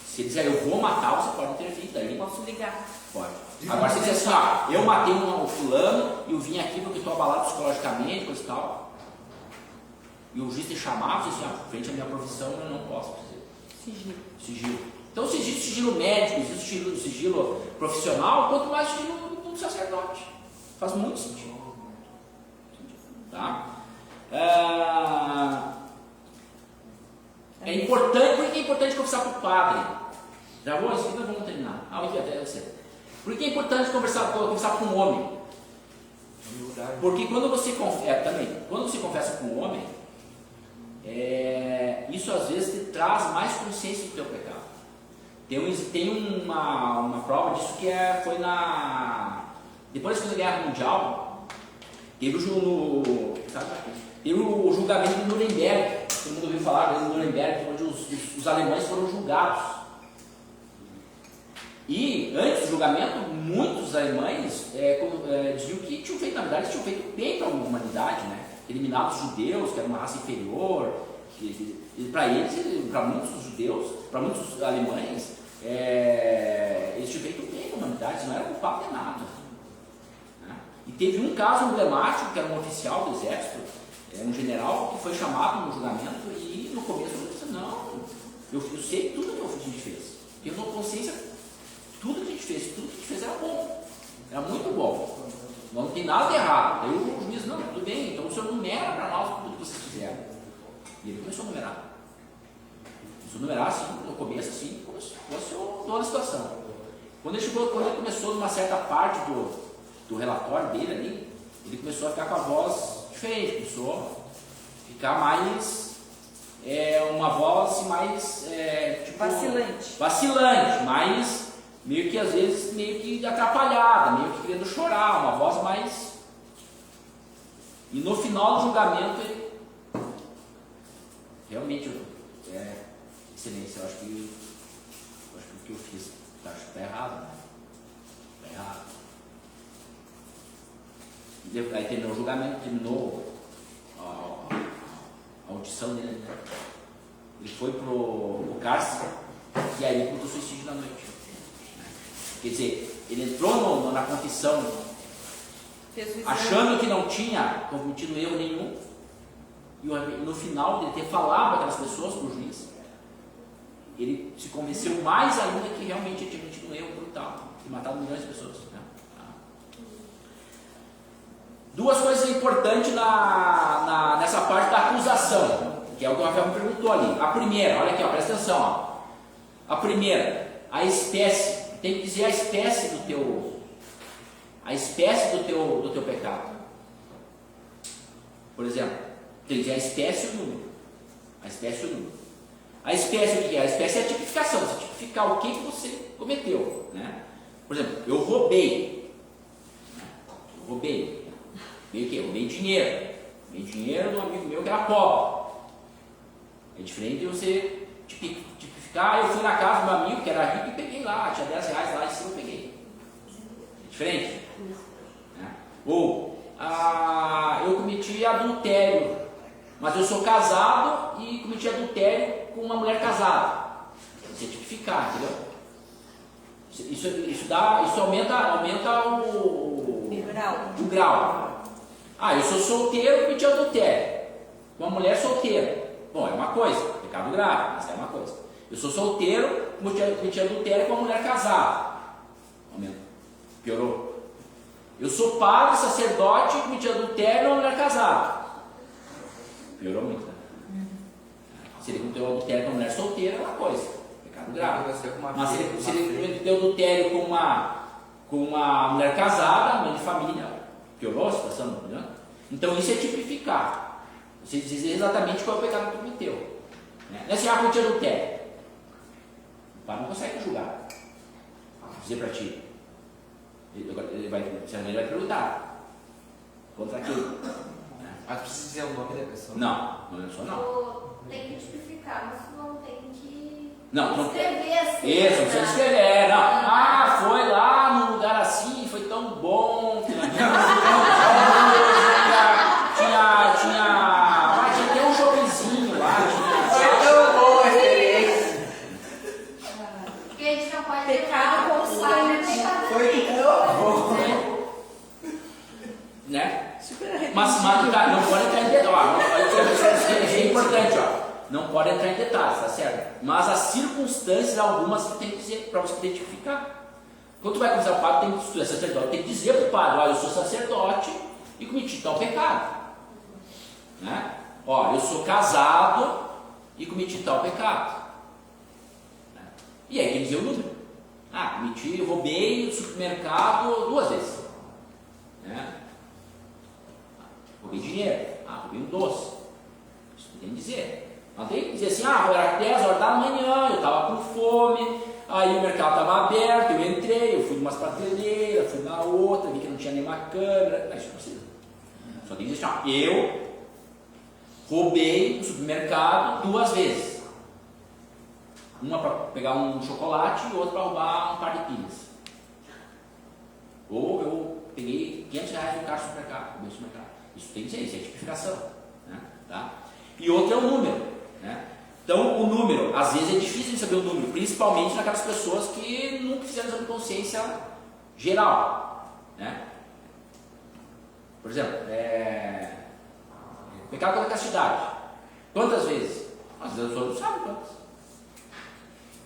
Se ele disser eu vou matar, você pode intervir daí. Posso ligar. Pode. Agora se ele disser assim, eu matei um fulano e eu vim aqui porque estou abalado psicologicamente, coisa e tal. E o juiz te chamar, você assim, frente à minha profissão, eu não posso dizer. Sigilo. Então se existe sigilo médico, existe sigilo profissional, quanto mais sigilo do sacerdote. Faz muito sentido. Tá? É importante, por que é importante confessar com o padre? Já vou, assim nós vamos terminar. Até você. Por que é importante confessar com o homem? Porque quando você confessa com o homem, isso às vezes te traz mais consciência do teu pecado. Tem uma prova disso que foi depois da Segunda Guerra Mundial, teve o julgamento de Nuremberg. Todo mundo ouviu falar de Nuremberg, onde os alemães foram julgados. E antes do julgamento, muitos alemães diziam que tinham feito, na verdade, eles tinham feito bem para a humanidade, né? Eliminado os judeus, que era uma raça inferior. Para eles, para muitos judeus, para muitos alemães, eles tinham feito bem para a humanidade, eles não eram culpados de nada. Né? E teve um caso emblemático, que era um oficial do exército, um general, que foi chamado no julgamento e no começo ele disse, não, eu sei tudo que a gente fez. Eu tenho consciência, tudo que a gente fez era bom, era muito bom. Não tem nada de errado. Aí o juiz, não, tudo bem, então o senhor numera para nós tudo que vocês fizeram. E ele começou a numerar. Começou a numerar assim, no começo, assim, como se fosse o dono da situação. Quando ele começou numa certa parte do relatório dele ali, ele começou a ficar com a voz diferente, começou a ficar mais, uma voz mais, tipo, vacilante, mais, meio que às vezes, meio que atrapalhada, meio que querendo chorar, uma voz mais, e no final do julgamento ele, realmente, excelência, eu acho que o que eu fiz está errado, né? Está errado. Aí terminou o julgamento, terminou a audição dele, né? Ele foi pro cárcere e aí ele contou suicídio na noite. Quer dizer, ele entrou na confissão achando que não tinha cometido erro nenhum, e no final de ter falado para aquelas pessoas, para o juiz, ele se convenceu mais ainda que realmente ele tinha cometido um erro brutal e matado milhões de pessoas. Né? Duas coisas importantes nessa parte da acusação, que é o que o Rafael me perguntou ali. A primeira, olha aqui, presta atenção. Ó. A primeira, a espécie, tem que dizer a espécie do teu pecado. Por exemplo, tem que dizer a espécie e o número. A espécie e o número. A espécie, o que é? A espécie é a tipificação, você tipificar o que você cometeu. Né? Por exemplo, eu roubei. Meio o quê? Roubei dinheiro. Roubei dinheiro de um amigo meu que era pobre. É diferente de você tipificar, eu fui na casa do meu amigo que era rico e peguei lá, tinha 10 reais lá e cima eu peguei. É diferente. Né? Ou, eu cometi adultério, mas eu sou casado e cometi adultério com uma mulher casada. Você tipificar, entendeu? Isso aumenta o grau. Eu sou solteiro e cometi adultério com uma mulher solteira. Bom, é uma coisa, pecado grave, mas é uma coisa. Eu sou solteiro, cometi adultério com uma mulher casada. Piorou. Eu sou padre, sacerdote, cometi adultério com uma mulher casada. Piorou muito, né? Se ele cometeu adultério com uma mulher solteira, é uma coisa, pecado grave. Mas se ele cometeu adultério com uma mulher casada, mãe de família, piorou a situação, não é? Então isso é tipificar. Você dizer exatamente qual é o pecado que cometeu. Né? Não é assim, cometi adultério. O pai não consegue julgar. Dizer para ti. Ele vai perguntar. Contra aquilo. Mas precisa dizer o nome da pessoa? Não, não é só não. Tu tem que tipificar, mas tu não tem que Não, tu não escrever assim. Isso, não precisa escrever, não. Ah, foi lá num lugar assim, foi tão bom. Tinha até um shoppingzinho lá. Foi tão boa a experiência. Porque a gente não pode Pecado consciente. Foi tão bom. Né? Super arrependido. Mas cara, não pode entrar em detalhes. É importante, ó. Não pode entrar em detalhes, tá certo? Mas as circunstâncias, algumas que tem que dizer para você identificar. Quando tu vai conversar com o padre, tu é sacerdote, tem que dizer para o padre: olha, eu sou sacerdote e cometi tal pecado. Né? Ó, eu sou casado e cometi tal pecado. Né? E aí tem que dizer o número. Ah, cometi, roubei no supermercado 2 vezes. Né? Roubei dinheiro. Ah, roubei um doce. Isso tem que dizer. Não tem que dizer assim: ah, era 10 horas da manhã, eu estava com fome, aí o mercado estava aberto, eu entrei, eu fui numa prateleira, fui na outra, vi que não tinha nenhuma câmera. Não, isso não precisa. Só tem que dizer assim: ó, eu roubei no supermercado 2 vezes. Uma para pegar um chocolate e outra para roubar um par de pilhas. Ou eu peguei R$500 no caixa do supermercado, roubei no supermercado. Isso tem que dizer, isso é tipificação. Né? Tá? E outro é o número. Né? Então, o número, às vezes é difícil de saber o número, principalmente naquelas pessoas que nunca fizeram exame de consciência geral. Né? Por exemplo, pecado contra a castidade. Quantas vezes? Às vezes as pessoas não sabem quantas.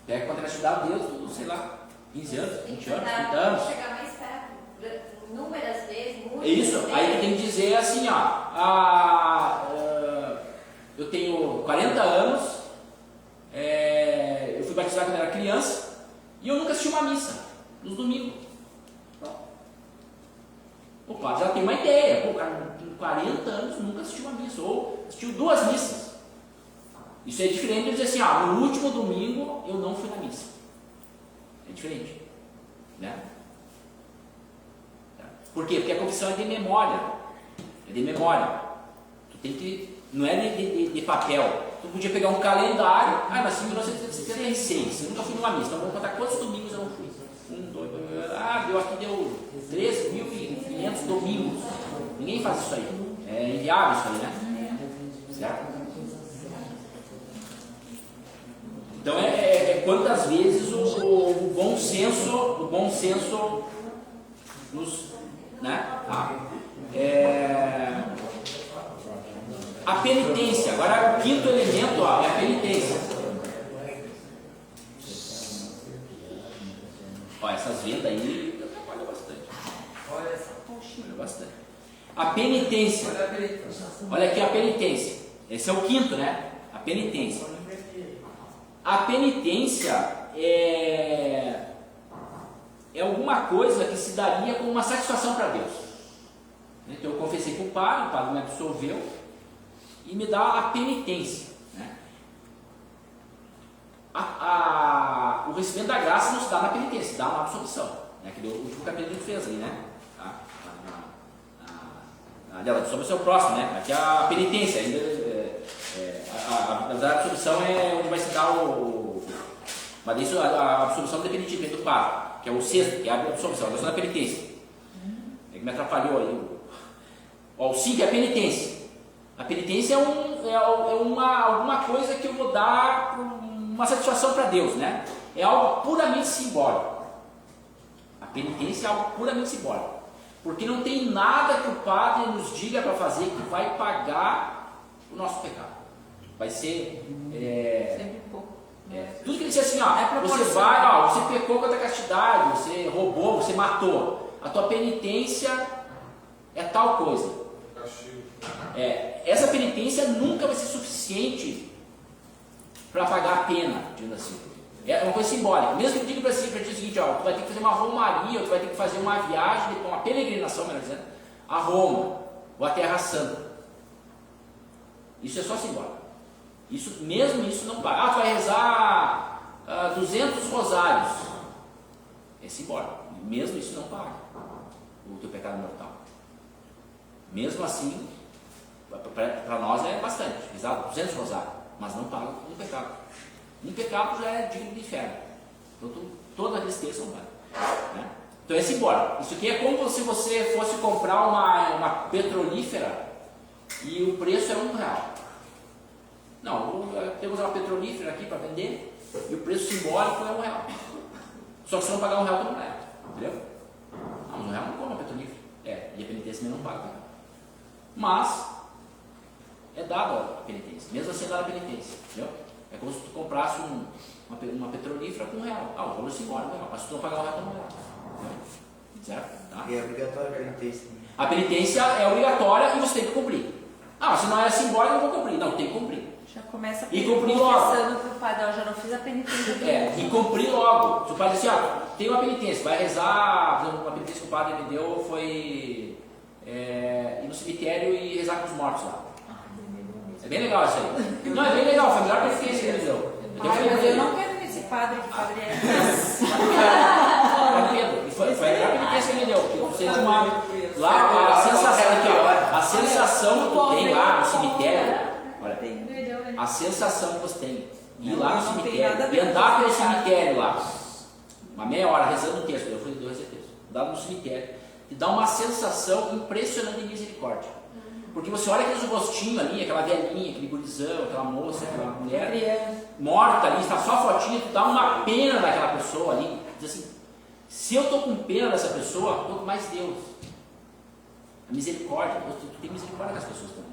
Pecado contra a castidade, Deus, sei lá, 15 anos, 20 anos, 30 anos. Chegar mais perto, inúmeras vezes, muitas Isso, vezes. aí tu tem que dizer assim, ó, eu tenho 40 anos, eu fui batizado quando era criança e eu nunca assisti uma missa nos domingos. O padre já tem uma ideia, o cara com 40 anos nunca assistiu uma missa, ou assistiu 2 missas. Isso é diferente de dizer assim: ah, no último domingo eu não fui na missa. É diferente, né? Por quê? Porque a confissão é de memória. É de memória. Tu tem que. Não é de papel. Tu podia pegar um calendário. Ah, nasci em 1976. Eu nunca fui numa missa. Então vamos contar quantos domingos eu não fui. 1, 2, 3. Ah, deu 13.500 domingos. Ninguém faz isso aí. É inviável isso aí, né? Certo? Então quantas vezes o bom senso nos. Né? A penitência. Agora o quinto elemento é a penitência. Ó, essas vendas aí atrapalham bastante. Olha só. Atrapalham bastante. A penitência. Olha aqui a penitência. Esse é o quinto, né? A penitência. A penitência é alguma coisa que se daria como uma satisfação para Deus. Então eu confessei com o padre me absolveu e me dá a penitência. Né? O recebimento da graça não se dá na penitência, se dá na absolvição. Né? Que o último capítulo que fez aí, né? A absolvição é o próximo, né? Aqui a penitência, ainda a absolvição é onde vai se dar mas isso, a absolvição definitiva do padre, que é o sexto, que é a absolvição, a da penitência. É que me atrapalhou aí. O 5 é a penitência. A penitência é alguma coisa que eu vou dar uma satisfação para Deus, né? É algo puramente simbólico. A penitência é algo puramente simbólico. Porque não tem nada que o padre nos diga para fazer que vai pagar o nosso pecado. Vai ser. Sempre pouco. Tudo que ele diz assim, você pecou contra a castidade, você roubou, você matou. A tua penitência é tal coisa. Essa penitência nunca vai ser suficiente para pagar a pena, digamos assim. É uma coisa simbólica. Mesmo que eu diga para ti o seguinte: tu vai ter que fazer uma romaria, ou tu vai ter que fazer uma viagem, uma peregrinação, melhor dizendo, a Roma, ou a Terra Santa. Isso é só simbólico. Mesmo isso não paga. Tu vai rezar 200 rosários. É simbólico. Mesmo isso não paga o teu pecado mortal. Mesmo assim, Para nós é bastante, exato, 200 rosários, mas não paga um pecado. Um pecado já é digno de inferno. Então toda aqueles textos não vale. Né? Então é simbólico. Isso aqui é como se você fosse comprar uma petrolífera e o preço é R$1. Não, temos uma petrolífera aqui para vender e o preço simbólico é R$1. Só que se não pagar R$1, tu não leva. Entendeu? Não, mas R$1 não compra petrolífera. E a penitência também não paga. Mas é dada a penitência, mesmo assim é dada a penitência. Entendeu? É como se tu comprasse uma petrolífera com R$1. O valor simbólico é R$1, mas se tu não pagar R$1, tu não leva. Certo? Tá? E é obrigatória a penitência. A penitência é obrigatória e você tem que cumprir. Se não era simbólico, eu não vou cumprir. Não, tem que cumprir. Já começa E cumprir logo. confessando pro padre, eu já não fiz a penitência. E cumprir logo. Se o padre diz assim, tem uma penitência, vai rezar, por exemplo, uma penitência que o padre me deu foi ir no cemitério e rezar com os mortos lá. É bem legal isso aí. Não, é bem legal, foi a melhor penitência que ele me deu. Mas eu não quero esse padre, que padre é. Foi a melhor penitência que ele me deu. Você lá, a sensação que tu tem lá no cemitério, olha, a sensação que você tem ir lá no cemitério e andar pelo cemitério lá, uma meia hora rezando um texto, eu fui dois textos, andar no cemitério, e dá uma sensação impressionante de misericórdia. Porque você olha aqueles rostinhos ali, aquela velhinha, aquele gurizão, aquela moça, aquela mulher morta ali, está só a fotinha, tu dá uma pena daquela pessoa ali, diz assim, se eu estou com pena dessa pessoa, quanto mais Deus. A misericórdia, tu tem misericórdia das pessoas também.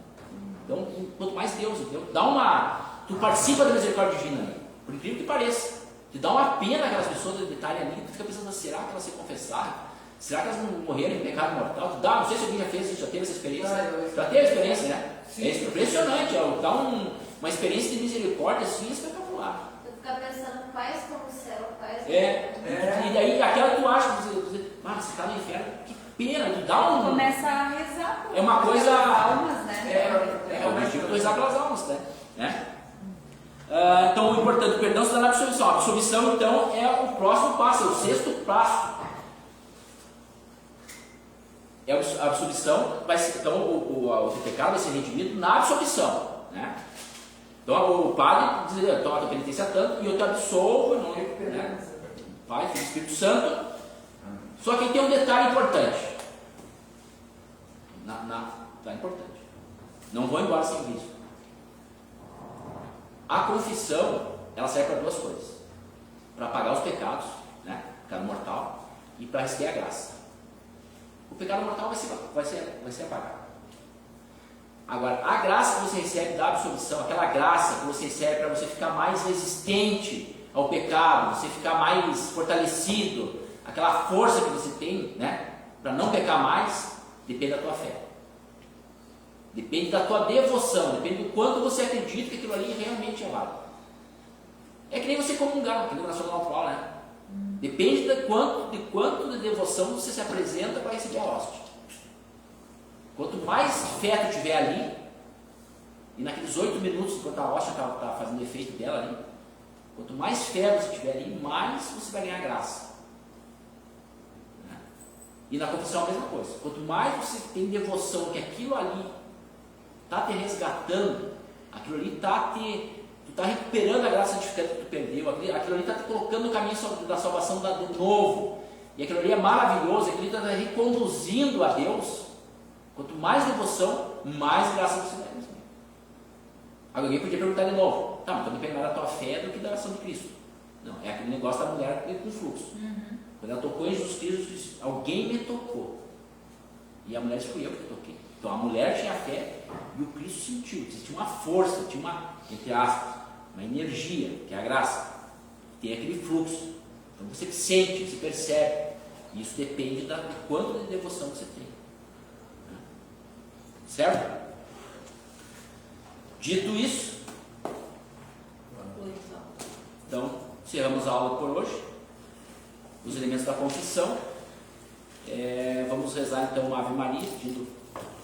Então, quanto mais Deus, entendeu? Tu participa da misericórdia divina ali, por incrível que pareça. Te dá uma pena aquelas pessoas de detalhe ali, tu fica pensando, será que elas se confessaram? Será que elas não morreram em pecado mortal? Não sei se alguém já fez isso, já teve essa experiência. Já teve a experiência, né? Sim. É impressionante, dá uma experiência de misericórdia assim espetacular. Tu fica pensando, paz como o céu, paz como E daí aquela tu acha, você está no inferno, que pena, tu dá um. Começa a rezar. É uma coisa. Almas, né? É o objetivo de rezar pelas almas, né? Então o importante, o perdão se dá na absolvição. A absolvição, então, é o próximo passo, é o sexto passo. A absolvição vai ser, então o pecado vai ser redimido na absolvição, né? Então o padre diz, toma a tua penitência tanto e eu te absolvo, não, né? Pai, Filho e Espírito Santo. Só que tem um detalhe importante. Tá importante. Não vou embora sem isso. A confissão, ela serve para duas coisas: para apagar os pecados, né? Pecado mortal, e para receber a graça. O pecado mortal vai ser apagado. Agora, a graça que você recebe da absolvição, aquela graça que você recebe para você ficar mais resistente ao pecado, você ficar mais fortalecido, aquela força que você tem, né, para não pecar mais, depende da tua fé. Depende da tua devoção, depende do quanto você acredita que aquilo ali realmente é válido. É que nem você comungar, que nem o Nacional fala, né? Depende de quanto de devoção você se apresenta para receber a hóstia. Quanto mais fé tu tiver ali, e naqueles 8 minutos, enquanto a hóstia está fazendo efeito dela ali, quanto mais fé você tiver ali, mais você vai ganhar graça. Né? E na confissão a mesma coisa. Quanto mais você tem devoção que aquilo ali está te resgatando, aquilo ali está tu está recuperando a graça santificante que tu perdeu, aquilo ali está te colocando no caminho da salvação de novo, e aquilo ali é maravilhoso, aquilo ali está te reconduzindo a Deus. Quanto mais devoção, mais graça você vai receber. Alguém podia perguntar de novo, tá, mas também depende mais da tua fé do que da ação de Cristo. Não, é aquele negócio da mulher com fluxo. Quando ela tocou em Jesus Cristo, disse, alguém me tocou. E a mulher disse, fui eu que toquei. Então a mulher tinha fé e o Cristo sentiu, tinha uma força, tinha uma, entre aspas, uma energia, que é a graça, tem aquele fluxo. Então você sente, você percebe. E isso depende do quanto de devoção você tem. Certo? Dito isso, então encerramos a aula por hoje. Os elementos da confissão. Vamos rezar então uma Ave Maria, pedindo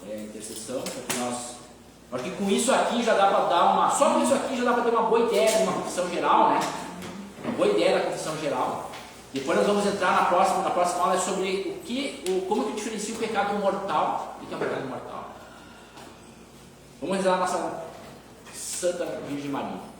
intercessão, porque acho que com isso aqui já dá para dar só com isso aqui já dá para ter uma boa ideia de uma confissão geral, né? Uma boa ideia da confissão geral. Depois nós vamos entrar na próxima aula sobre como que diferencia o pecado mortal. O que é o pecado mortal? Vamos rezar a nossa Santa Virgem Maria.